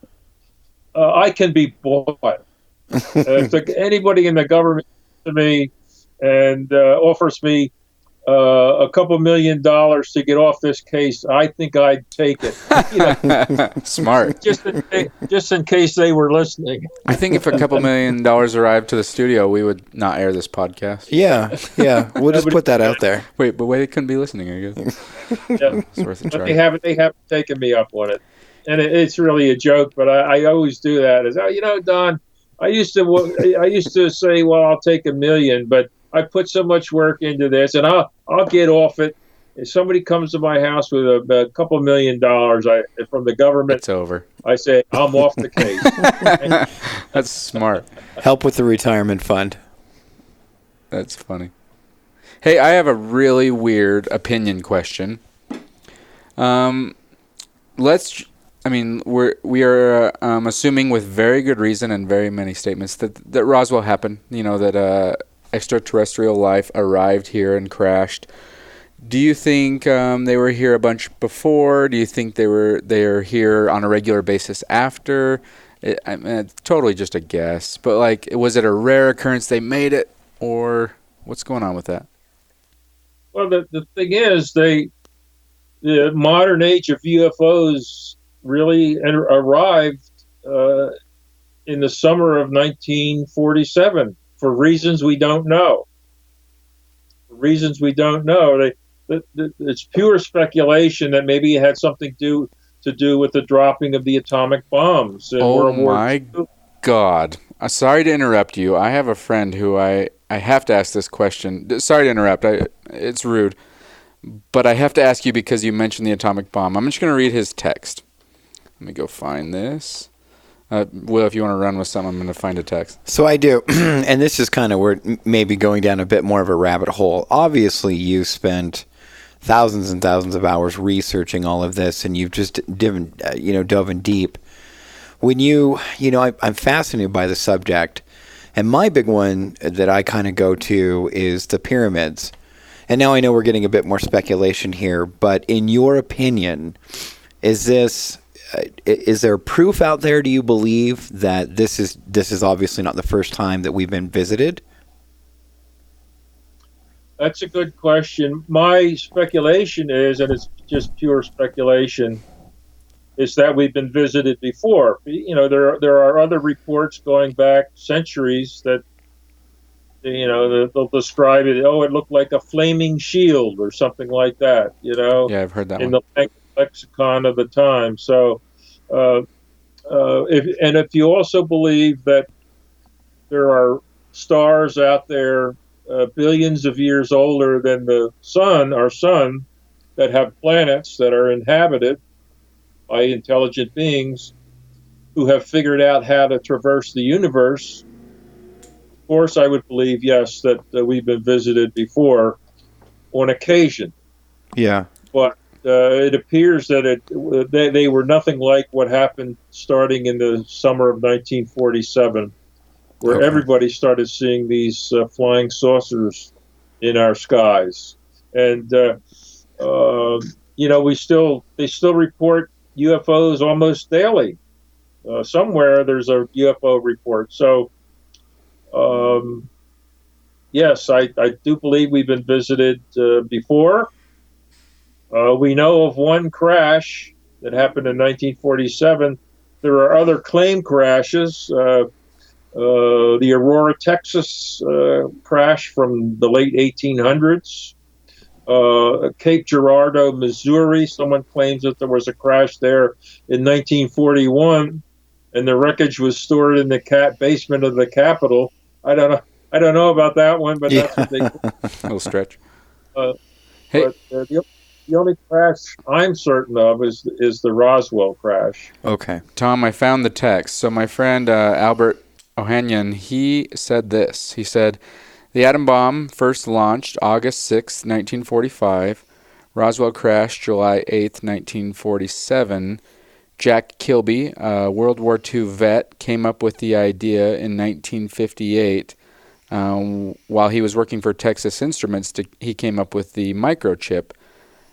I can be bought. If anybody in the government to me and offers me a couple $1 million to get off this case, I think I'd take it. Smart. Just in case they were listening. I think if a couple $1 million arrived to the studio, we would not air this podcast. Yeah. We'll just put that out there. Wait, they couldn't be listening, I guess. Yeah. It's worth a try. They haven't taken me up on it, and it's really a joke. But I always do that. Is Don, I used to say, well, I'll take $1 million, but I put so much work into this, and I'll get off it. If somebody comes to my house with a couple $1 million from the government, it's over. I say I'm off the case. That's smart. Help with the retirement fund. That's funny. Hey, I have a really weird opinion question. We are assuming with very good reason and very many statements that Roswell happened. That extraterrestrial life arrived here and crashed. Do you think they were here a bunch before? Do you think they're here on a regular basis after? I mean, it's totally just a guess. But like, was it a rare occurrence they made it, or what's going on with that? Well, the thing is, the modern age of UFOs really arrived in the summer of 1947 for reasons we don't know. For reasons we don't know. It's pure speculation that maybe it had something to do with the dropping of the atomic bombs in World War My II. God. Sorry to interrupt you. I have a friend who I have to ask this question. Sorry to interrupt. It's rude. But I have to ask you because you mentioned the atomic bomb. I'm just going to read his text. Let me go find this. Will, if you want to run with something, I'm going to find a text. So I do. And this is kind of where maybe going down a bit more of a rabbit hole. Obviously, you spent thousands and thousands of hours researching all of this, and you've just dove in deep. When I'm fascinated by the subject, and my big one that I kind of go to is the pyramids. And now I know we're getting a bit more speculation here, but in your opinion, is there proof out there, do you believe, that this is obviously not the first time that we've been visited? That's a good question. My speculation is, and it's just pure speculation, is that we've been visited before. There are other reports going back centuries that they'll describe it. Oh, it looked like a flaming shield or something like that. Yeah, I've heard that in one. the lexicon of the time. So, if you also believe that there are stars out there billions of years older than the sun, our sun, that have planets that are inhabited by intelligent beings who have figured out how to traverse the universe, of course, I would believe, yes, that we've been visited before on occasion. Yeah. But it appears that they were nothing like what happened starting in the summer of 1947, where everybody started seeing these flying saucers in our skies. And, they still report UFOs almost daily. Somewhere there's a UFO report. So, yes, I do believe we've been visited before. We know of one crash that happened in 1947. There are other claimed crashes. The Aurora, Texas crash from the late 1800s. Cape Girardeau, Missouri, someone claims that there was a crash there in 1941, and the wreckage was stored in the basement of the Capitol. I don't know about that one, but that's what they. Little stretch. Hey. But the only crash I'm certain of is the Roswell crash. Okay. Tom, I found the text. So my friend Albert Ohanian, he said this. He said, the atom bomb first launched August 6, 1945. Roswell crashed July 8, 1947. Jack Kilby, a World War II vet, came up with the idea in 1958. While he was working for Texas Instruments, he came up with the microchip.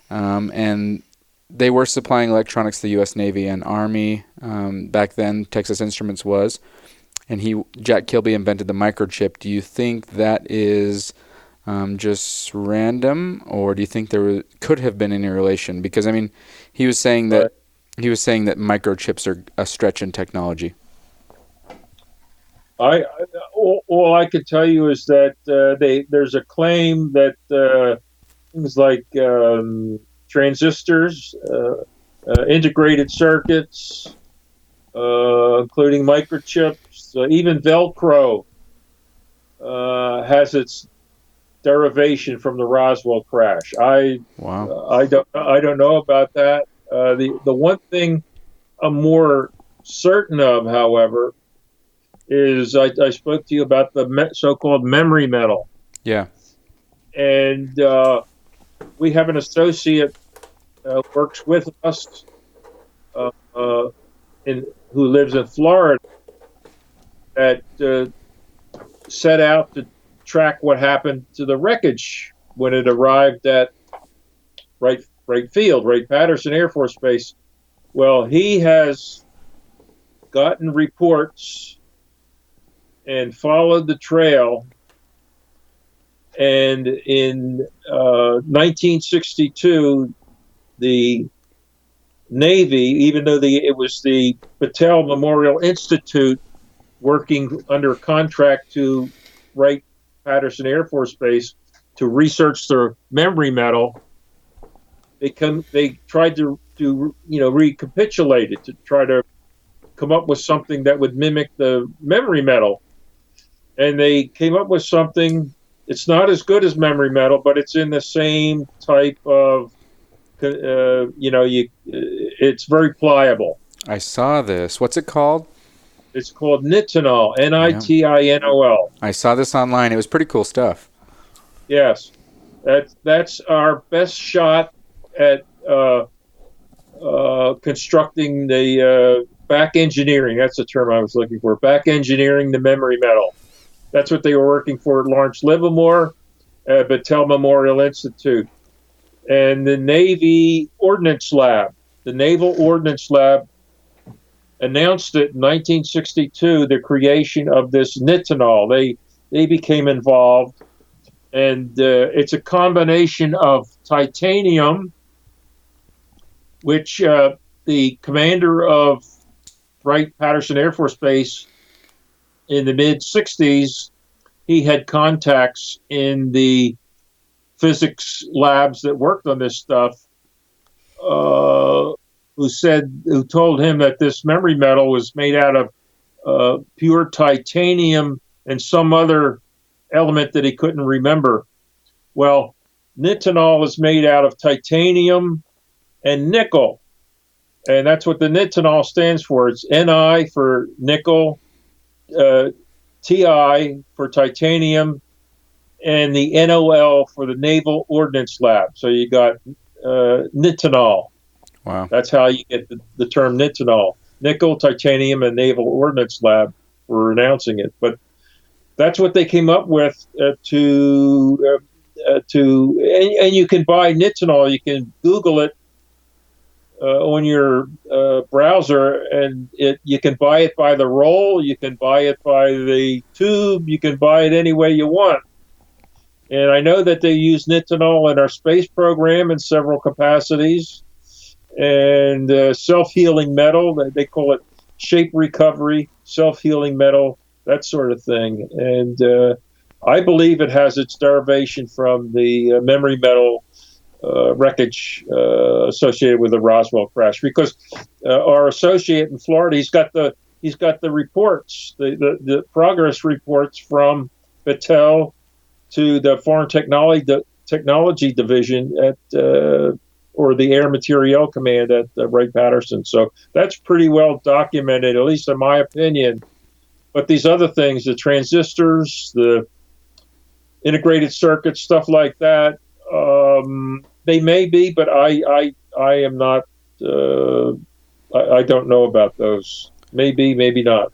And they were supplying electronics to the U.S. Navy and Army. Back then, Texas Instruments was. And Jack Kilby invented the microchip. Do you think that is just random, or do you think there could have been any relation? Because I mean, he was saying that microchips are a stretch in technology. All I could tell you is that there's a claim that things like transistors, integrated circuits, including microchips, even Velcro has its derivation from the Roswell crash. Wow. I don't know about that. The one thing I'm more certain of, however, is I spoke to you about the so-called memory metal. Yeah. And we have an associate works with us who lives in Florida that set out to track what happened to the wreckage when it arrived at Wright Field, Wright-Patterson Air Force Base. Well, he has gotten reports and followed the trail. And in 1962, the Navy, even though it was the Battelle Memorial Institute working under contract to Wright-Patterson Air Force Base to research the memory metal, they tried to recapitulate it, to try to come up with something that would mimic the memory metal. And they came up with something. It's not as good as memory metal, but it's in the same type of, it's very pliable. I saw this. What's it called? It's called nitinol, Nitinol. I saw this online. It was pretty cool stuff. Yes. That's our best shot at constructing the back engineering. That's the term I was looking for. Back engineering the memory metal. That's what they were working for at Lawrence Livermore, Battelle Memorial Institute. And the Navy Ordnance Lab, the Naval Ordnance Lab, announced it in 1962, the creation of this nitinol. They became involved, and it's a combination of titanium, which the commander of Wright-Patterson Air Force Base in the mid-60s, he had contacts in the physics labs that worked on this stuff, who told him that this memory metal was made out of pure titanium and some other element that he couldn't remember. Well, nitinol is made out of titanium and nickel, and that's what the nitinol stands for. It's Ni for nickel, Ti for titanium, and the NOL for the Naval Ordnance Lab. So you got nitinol. Wow. That's how you get the term nitinol. Nickel, titanium, and Naval Ordnance Lab were announcing it. But that's what they came up with and you can buy nitinol. You can Google it on your browser, and you can buy it by the roll, you can buy it by the tube, you can buy it any way you want. And I know that they use nitinol in our space program in several capacities. And self-healing metal, they call it shape recovery, self-healing metal, that sort of thing. And I believe it has its derivation from the memory metal wreckage associated with the Roswell crash, because our associate in Florida, he's got the reports, the progress reports from Battelle to the Foreign Technology Division at or the Air Materiel Command at Wright-Patterson. So that's pretty well documented, at least in my opinion. But these other things, the transistors, the integrated circuits, stuff like that, they may be, but I am not. I don't know about those. Maybe, maybe not.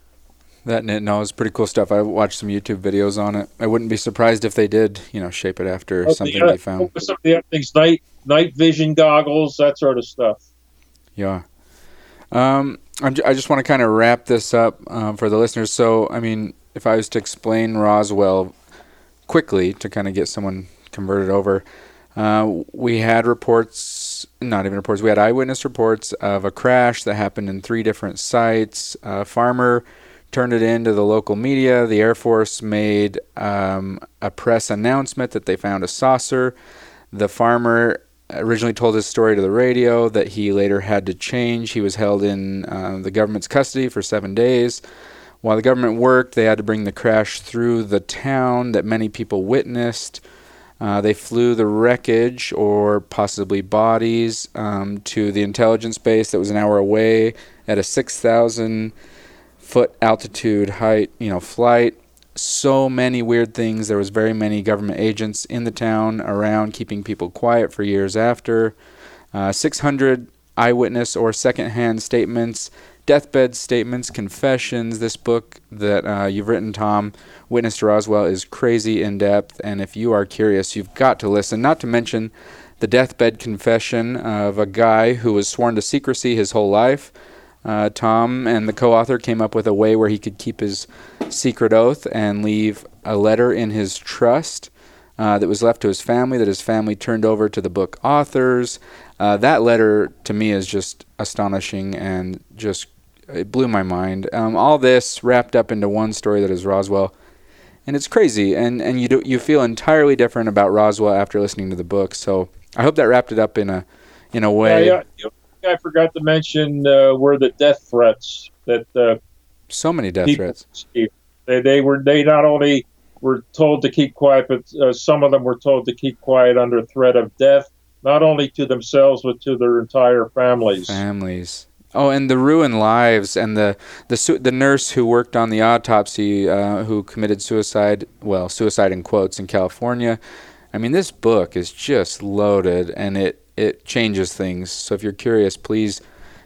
That nitinol is pretty cool stuff. I watched some YouTube videos on it. I wouldn't be surprised if they did, shape it after something they found. Some of the other things, night vision goggles, that sort of stuff. Yeah. I just want to kind of wrap this up for the listeners. So, I mean, if I was to explain Roswell quickly to kind of get someone converted over, we had we had eyewitness reports of a crash that happened in 3 different sites. A farmer turned it into the local media. The Air Force made a press announcement that they found a saucer. The farmer originally told his story to the radio that he later had to change. He was held in the government's custody for 7 days. While the government worked, they had to bring the crash through the town that many people witnessed. They flew the wreckage, or possibly bodies, to the intelligence base that was an hour away at a 6,000-foot altitude height, flight. So many weird things. There was very many government agents in the town around, keeping people quiet for years after. 600 eyewitness or secondhand statements, deathbed statements, confessions. This book that you've written, Tom, Witness to Roswell, is crazy in depth, and if you are curious, you've got to listen. Not to mention the deathbed confession of a guy who was sworn to secrecy his whole life. Tom and the co-author came up with a way where he could keep his secret oath and leave a letter in his trust that was left to his family, that his family turned over to the book authors. That letter, to me, is just astonishing and just it blew my mind. All this wrapped up into one story that is Roswell. And it's crazy, and you feel entirely different about Roswell after listening to the book. So I hope that wrapped it up in a way. Yeah. I forgot to mention were the death threats that so many death threats. They not only were told to keep quiet, but some of them were told to keep quiet under threat of death, not only to themselves but to their entire families. Oh, and the ruined lives, and the nurse who worked on the autopsy, who committed suicide in quotes, in California. I mean, this book is just loaded, and it changes things. So if you're curious, please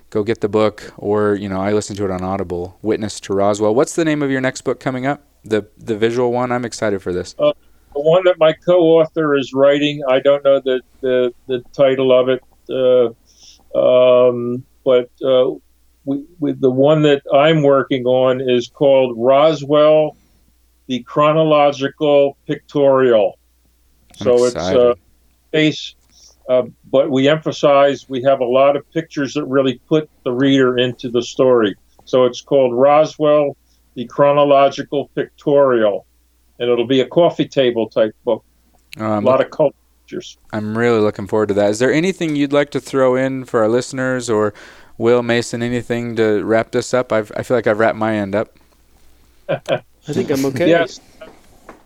go get the book, or I listen to it on Audible. Witness to Roswell. What's the name of your next book coming up? The visual one. I'm excited for this. The one that my co-author is writing. I don't know the title of it. But the one that I'm working on is called Roswell, the Chronological Pictorial. So it's space, but we emphasize we have a lot of pictures that really put the reader into the story. So it's called Roswell, the Chronological Pictorial, and it'll be a coffee table type book. A lot of color pictures. I'm really looking forward to that. Is there anything you'd like to throw in for our listeners, or Will, Mason, anything to wrap this up? I feel like I've wrapped my end up. I think I'm okay.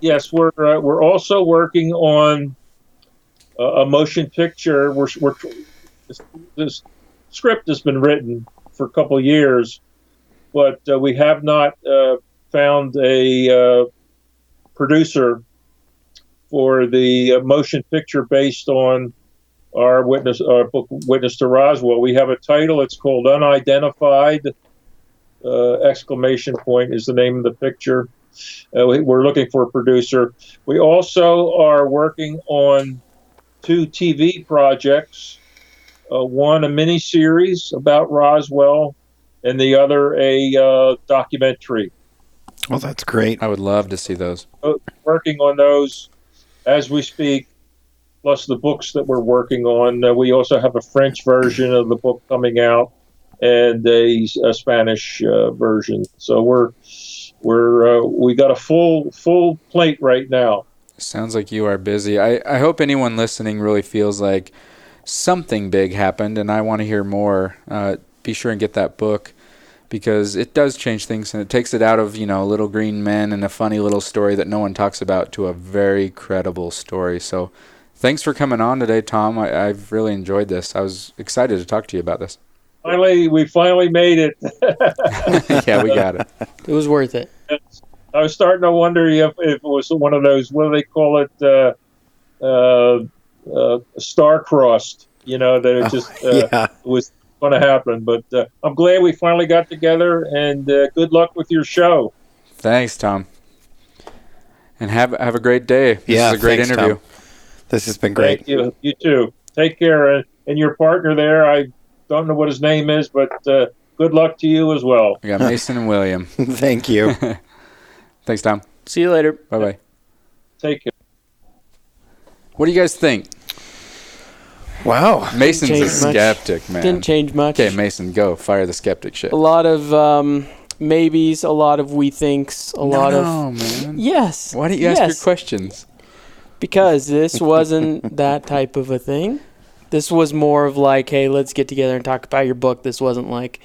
Yes. We're also working on a motion picture. This script has been written for a couple of years, but we have not found a producer for the motion picture based on our book Witness to Roswell. We have a title. It's called Unidentified! Exclamation point is the name of the picture. We're looking for a producer. We also are working on 2 TV projects. One a miniseries about Roswell, and the other a documentary. Well, that's great. I would love to see those. Working on those as we speak, plus the books that we're working on. We also have a French version of the book coming out, and a Spanish version. So we got a full plate right now. Sounds like you are busy. I hope anyone listening really feels like something big happened, and I want to hear more. Be sure and get that book, because it does change things, and it takes it out of, little green men and a funny little story that no one talks about to a very credible story. So thanks for coming on today, Tom. I've really enjoyed this. I was excited to talk to you about this. We finally made it. Yeah, we got it. It was worth it. I was starting to wonder if it was one of those, what do they call it, star-crossed, that it just was going to happen. But I'm glad we finally got together, and good luck with your show. Thanks, Tom. And have a great day. This is a great interview. Tom. This has been great. Thank you. You too. Take care. And your partner there, I don't know what his name is, but good luck to you as well. We got Mason and William. Thank you. Thanks, Tom. See you later. Bye-bye. Take care. What do you guys think? Wow. Mason's a skeptic, man. Didn't change much. Okay, Mason, go. Fire the skeptic shit. A lot of maybes, a lot of we thinks, No, man. Yes. Why don't you ask your questions? Because this wasn't that type of a thing. This was more of like, hey, let's get together and talk about your book. This wasn't like,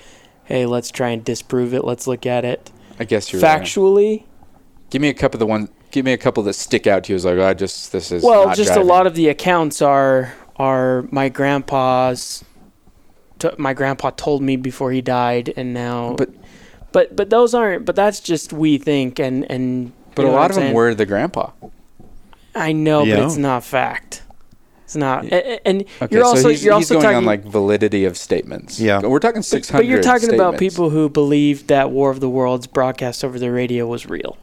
hey, let's try and disprove it. Let's look at it. I guess you're factually. Right. Give me a couple that stick out to you as like, this is well, not just driving. A lot of the accounts are my grandpa's. My grandpa told me before he died, and now. But those aren't. But that's just we think, and. But a lot of them were the grandpa. I know, but it's not fact. It's not. And okay, you're also he's also going talking on like validity of statements. Yeah, we're talking 600. But you're talking statements. about people who believed that War of the Worlds broadcast over the radio was real.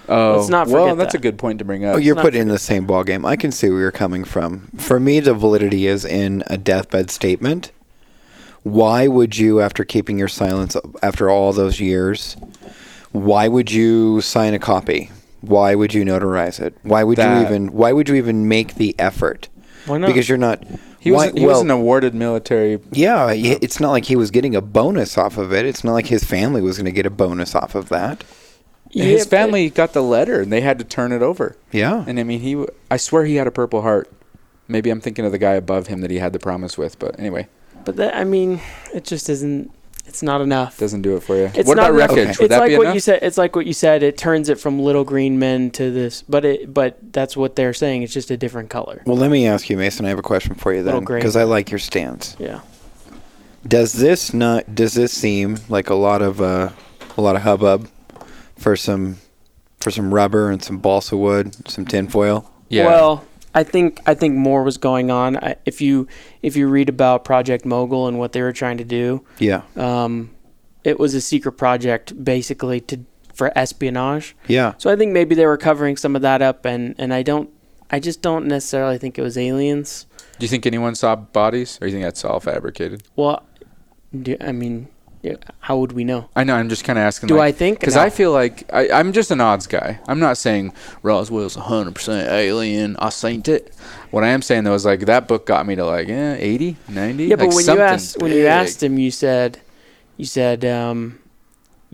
Oh, Let's not well, forget that's that. a good point to bring up. Oh, you're not put in the same ballgame. I can see where you're coming from. For me, the validity is in a deathbed statement. Why would you, after keeping your silence after all those years, why would you sign a copy? Why would you notarize it? Why would you even make the effort? Why not? Because you're not. He was an awarded military. Yeah, it's not like he was getting a bonus off of it. It's not like his family was going to get a bonus off of that. His family got the letter, and they had to turn it over. Yeah. And I mean, I swear he had a Purple Heart. Maybe I'm thinking of the guy above him that he had the promise with, but anyway. But that, I mean, it just isn't. It's not enough. Doesn't do it for you. It's what not about enough. wreckage? It's Would that like be what enough? you said. It's like what you said. It turns it from little green men to this. But that's what they're saying. It's just a different color. Well, let me ask you, Mason. I have a question for you then, Little gray. because I like your stance. Yeah. Does this seem like a lot of hubbub for some rubber and some balsa wood, some tinfoil? Yeah. Well, I think more was going on. If you read about Project Mogul and what they were trying to do, Yeah. it was a secret project basically for espionage. Yeah. So I think maybe they were covering some of that up, and I just don't necessarily think it was aliens. Do you think anyone saw bodies, or do you think that's all fabricated? Well, how would we know? I know. I'm just kind of asking. Do I think? Because No. I feel like I'm just an odds guy. I'm not saying Roswell's 100% alien. I seen it. What I am saying though is like that book got me to like 80, 90. Yeah, but like when you asked him, you said,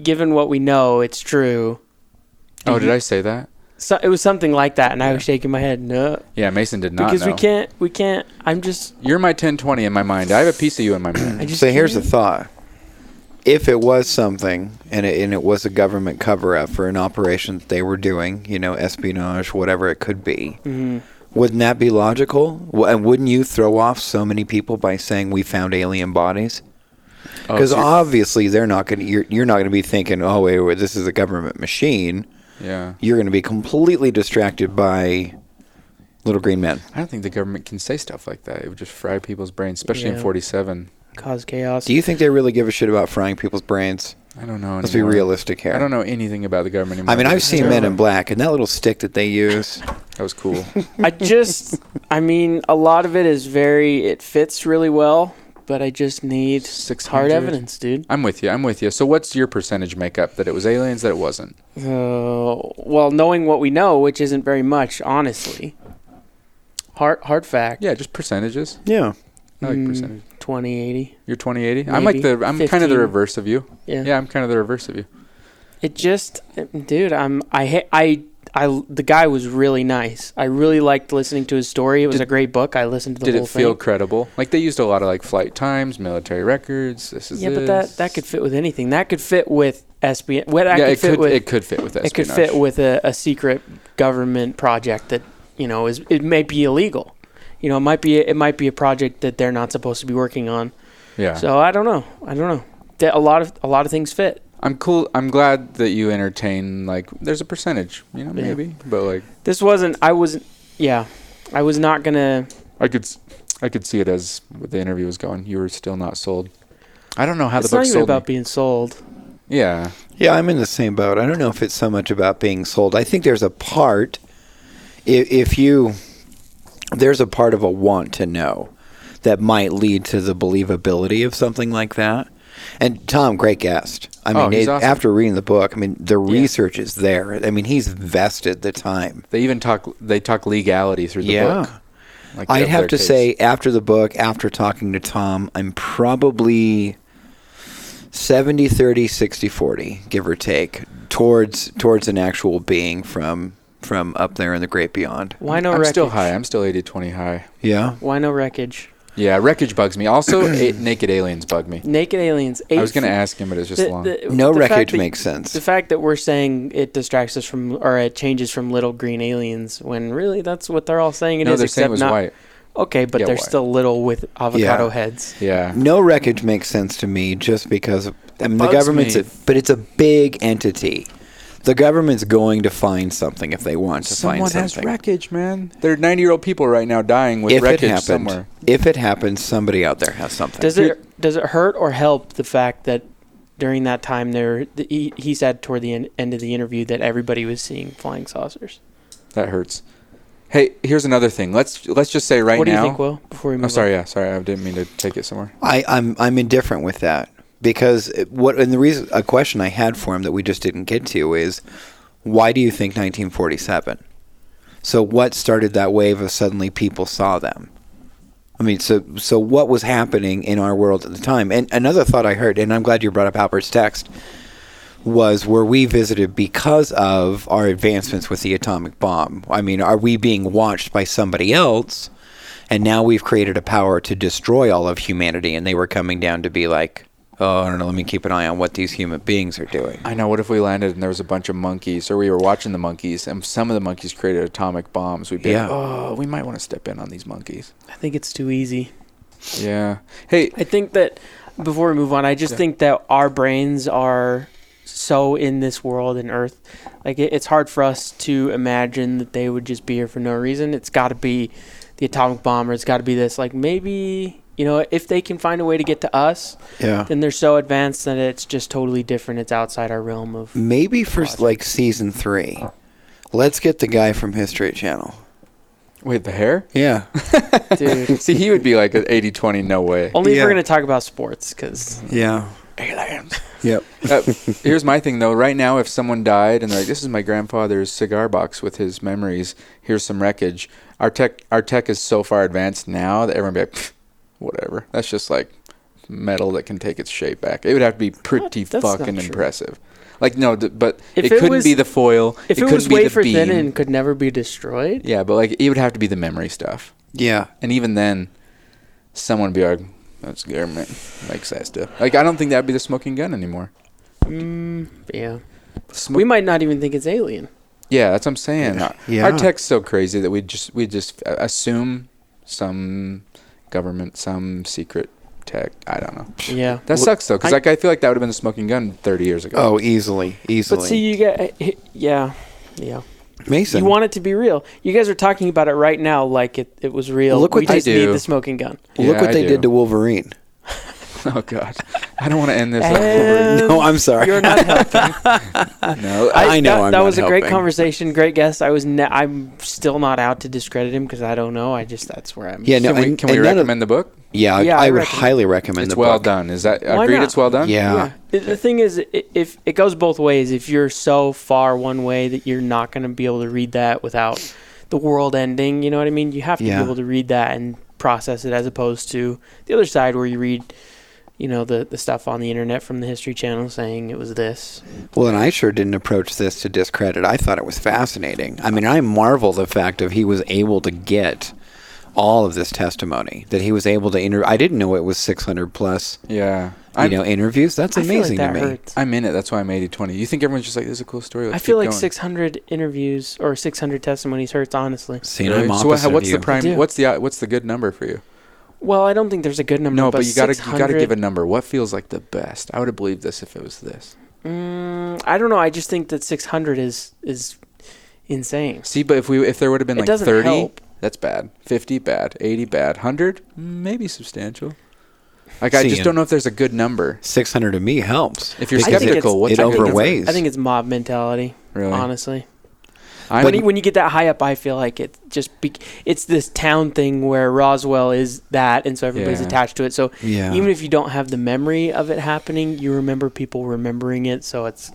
given what we know, it's true. Oh, did I say that? So it was something like that, and I was shaking my head. No, Yeah, Mason did not because know. we can't. I'm just. You're my 1020 in my mind. I have a piece of you in my mind. I just So here's the can't. thought. If it was something, and it was a government cover-up for an operation that they were doing, espionage, whatever it could be, wouldn't that be logical? And wouldn't you throw off so many people by saying we found alien bodies? Because obviously they're not going. You're not going to be thinking, oh wait, this is a government machine. Yeah. You're going to be completely distracted by little green men. I don't think the government can say stuff like that. It would just fry people's brains, especially in Yeah. 47. Cause chaos. Do you think they really give a shit about frying people's brains? I don't know. Let's be anymore. realistic here. I don't know anything about the government anymore. I mean, I've seen Men in Black, and that little stick that they use. That was cool. A lot of it is it fits really well, but I just need 600. hard evidence, dude. I'm with you. So what's your percentage makeup that it was aliens, that it wasn't? Well, knowing what we know, which isn't very much, honestly. Hard fact. Yeah, just percentages. Yeah. I like percentage. 20-80. You're 20-80? Maybe. I'm kind of the 15. reverse of you. Yeah. I'm kind of the reverse of you. It just, dude, the guy was really nice. I really liked listening to his story. It was a great book. I listened to the Did whole it feel thing. credible? Like they used a lot of like flight times, military records. Yeah, but that could fit with anything. That could fit with espionage. it could fit with espionage. It could fit with a secret government project that it may be illegal. It might be a project that they're not supposed to be working on. Yeah. So I don't know. A lot of things fit. I'm cool. I'm glad that you entertain. Like, there's a percentage, maybe, but like This wasn't. I was not gonna. I could see it as the interview was going. You were still not sold. I don't know how It's the not book even sold about me. being sold. Yeah. Yeah, I'm in the same boat. I don't know if it's so much about being sold. I think there's a part, there's a part of a want to know that might lead to the believability of something like that. And Tom, great guest. I mean, he's awesome. after reading the book, the research is there. I mean, he's invested the time. They even talk legality through the book. Like I'd of have their to case. say, after the book, after talking to Tom, I'm probably 70-30, 60-40, give or take, towards an actual being from up there in the great beyond. Why no I'm wreckage? still high. I'm still 80-20 high. Yeah? Why no wreckage? Yeah, wreckage bugs me. Also, naked aliens bug me. Naked aliens. I was going to ask him, but it's just long. No the fact wreckage that- makes sense. The fact that we're saying it distracts us from, or it changes from little green aliens, when really that's what they're all saying it No, is. they're saying it was not, white. Okay, but Yeah, they're white. still little with avocado heads. Yeah. No wreckage makes sense to me just because the bugs government's me. but it's a big entity. The government's going to find something if they want to Someone find has something. wreckage, man. There are 90-year-old people right now dying with wreckage somewhere. If it happens, somebody out there has something. Does it hurt or help the fact that during that time, he said toward the end of the interview that everybody was seeing flying saucers. That hurts. Hey, here's another thing. Let's just say right now. What do you think, Will? Before we move sorry. on? Yeah, sorry. I didn't mean to take it somewhere. I'm indifferent with that because a question I had for him that we just didn't get to is, why do you think 1947? So what started that wave of suddenly people saw them? I mean, so what was happening in our world at the time? And another thought I heard, and I'm glad you brought up Albert's text, was, were we visited because of our advancements with the atomic bomb? I mean, are we being watched by somebody else, and now we've created a power to destroy all of humanity, and they were coming down to be like, oh, I don't know, let me keep an eye on what these human beings are doing. I know, what if we landed and there was a bunch of monkeys, or we were watching the monkeys, and some of the monkeys created atomic bombs? We'd be like, oh, we might want to step in on these monkeys. I think it's too easy. Yeah. Hey. I think that, before we move on, I just think that our brains are so in this world and Earth. Like, it's hard for us to imagine that they would just be here for no reason. It's got to be the atomic bomb, or it's got to be this. Like, maybe, if they can find a way to get to us, then they're so advanced that it's just totally different. It's outside our realm of... Maybe for, like, season 3, let's get the guy from History Channel. Wait, the hair? Yeah. Dude. See, he would be like an 80-20, no way. Only if we're going to talk about sports, because... Yeah. Aliens. Yep. Here's my thing, though. Right now, if someone died and they're like, this is my grandfather's cigar box with his memories, here's some wreckage. Our tech is so far advanced now that everyone would be like, whatever. That's just like metal that can take its shape back. It would have to be pretty fucking impressive. Like, no, but it couldn't be the foil. If it was wafer thin and could never be destroyed. Yeah, but like, it would have to be the memory stuff. Yeah. And even then, someone would be like, that's government makes that stuff. Like, I don't think that'd be the smoking gun anymore. Yeah. We might not even think it's alien. Yeah, that's what I'm saying. Yeah. Our tech's so crazy that we just assume some government, some secret tech. I don't know. Yeah. That sucks, though, because I feel like that would have been the smoking gun 30 years ago. Oh, easily. But see, you get... Yeah. Mason. You want it to be real. You guys are talking about it right now like it was real. Well, look what we just need the smoking gun. Look what they did to Wolverine. Oh, God. I don't want to end this on Wolverine. No, I'm sorry. You're not helping. No, I know that was a great helping. conversation, great guest. I'm still not out to discredit him because I don't know. That's where I'm. Yeah, no, can we recommend the book? Yeah, I would highly recommend the book. It's well done. Is that Why agreed? not? It's well done. Yeah. The thing is, if it goes both ways. If you're so far one way that you're not going to be able to read that without the world ending, you know what I mean? You have to be able to read that and process it, as opposed to the other side where you read, the stuff on the internet from the History Channel saying it was this. Well, and I sure didn't approach this to discredit. I thought it was fascinating. I mean, I marvel the fact that he was able to get all of this testimony, that he was able to I didn't know it was 600 plus. Yeah. Interviews. That's amazing to me. Hurts. I'm in it. That's why I'm 80-20. You think everyone's just like, this is a cool story. I feel like 600 interviews or 600 testimonies hurts, honestly. See, I'm opposite of what's you. the prime? What's the good number for you? Well, I don't think there's a good number. No, but you gotta give a number. What feels like the best? I would have believed this if it was this. I don't know. I just think that 600 is insane. See, but if there would have been like 30, help. that's bad. 50, bad. 80, bad. 100, maybe substantial. Like, I just don't know if there's a good number. 600 to me helps. If you're skeptical, what's it overweighs? I think it's mob mentality. Really? Honestly. When you get that high up, I feel like it just it's this town thing where Roswell is that, and so everybody's attached to it. So even if you don't have the memory of it happening, you remember people remembering it. So it's,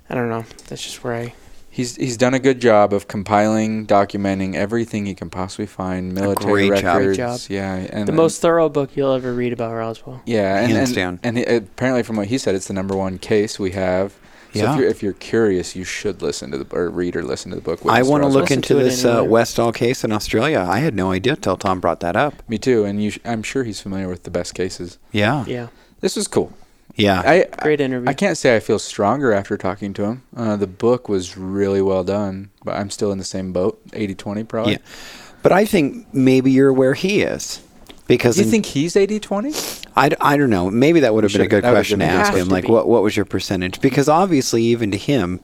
I don't know. That's just where He's done a good job of compiling, documenting everything he can possibly find, military records. Great job. Yeah, and the most thorough book you'll ever read about Roswell. Yeah, hands down. And apparently, from what he said, it's the #1 case we have. So if you're curious, you should listen to read or listen to the book. I want to look into this Westall case in Australia. I had no idea till Tom brought that up. Me too, and I'm sure he's familiar with the best cases. Yeah. This was cool. Yeah. Great interview. I can't say I feel stronger after talking to him. The book was really well done, but I'm still in the same boat, 80-20 probably. Yeah. But I think maybe you're where he is. Because you think he's 80-20? I don't know. Maybe that would have been a good question to ask him. Like, what was your percentage? Because obviously, even to him,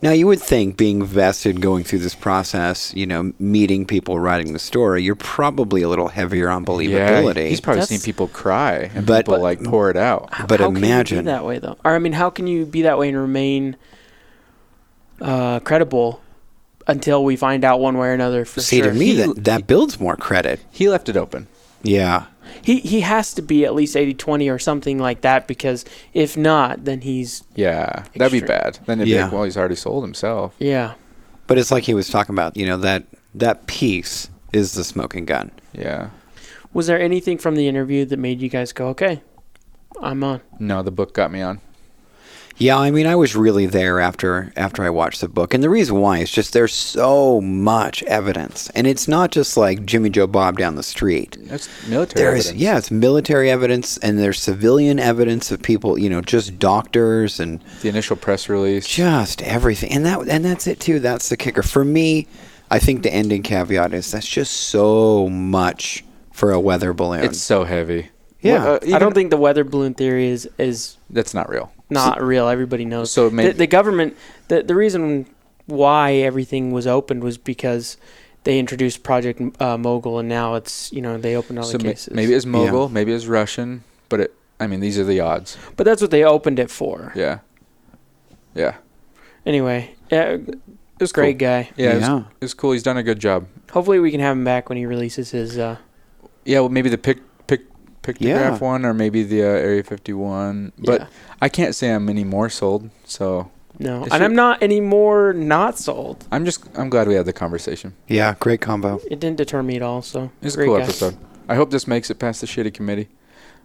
now you would think being vested, going through this process, meeting people, writing the story, you're probably a little heavier on believability. Yeah, he's probably seen people cry and people pour it out. But how imagine can you be that way though? Or I mean, how can you be that way and remain credible until we find out one way or another for sure? See, to me, that builds more credit. He left it open. Yeah. He has to be at least 80-20 or something like that, because if not, then he's... Yeah, that'd be bad. Then it'd be like, well, he's already sold himself. Yeah. But it's like he was talking about, that piece is the smoking gun. Yeah. Was there anything from the interview that made you guys go, okay, I'm on? No, the book got me on. Yeah, I mean, I was really there after I watched the book. And the reason why is just there's so much evidence. And it's not just like Jimmy Joe Bob down the street. It's military evidence. Yeah, it's military evidence, and there's civilian evidence of people, just doctors and... The initial press release. Just everything. And that's it, too. That's the kicker. For me, I think the ending caveat is that's just so much for a weather balloon. It's so heavy. Yeah. I don't think the weather balloon theory is that's not real. Not real. Everybody knows. So the government, the reason why everything was opened was because they introduced Project Mogul, and now it's, they opened all the cases. Maybe it's Mogul, maybe it's Russian, but these are the odds. But that's what they opened it for. Yeah. Yeah. Anyway, it was great cool. guy. Yeah, it was cool. He's done a good job. Hopefully we can have him back when he releases his... maybe the pictograph one, or maybe the Area 51. But I can't say I'm any more sold, so... No, and I'm not any more not sold. I'm glad we had the conversation. Yeah, great combo. It didn't deter me at all, so... It's a cool episode. I hope this makes it past the shitty committee.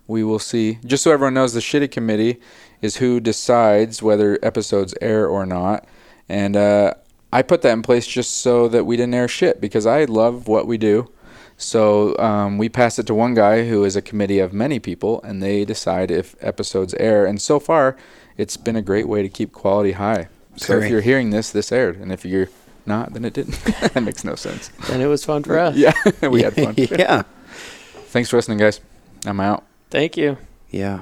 We will see. Just so everyone knows, the shitty committee is who decides whether episodes air or not. And I put that in place just so that we didn't air shit, because I love what we do. So we pass it to one guy who is a committee of many people, and they decide if episodes air. And so far, it's been a great way to keep quality high. So if you're hearing this aired. And if you're not, then it didn't. That makes no sense. Then it was fun for us. Yeah, we had fun. Yeah. Thanks for listening, guys. I'm out. Thank you. Yeah.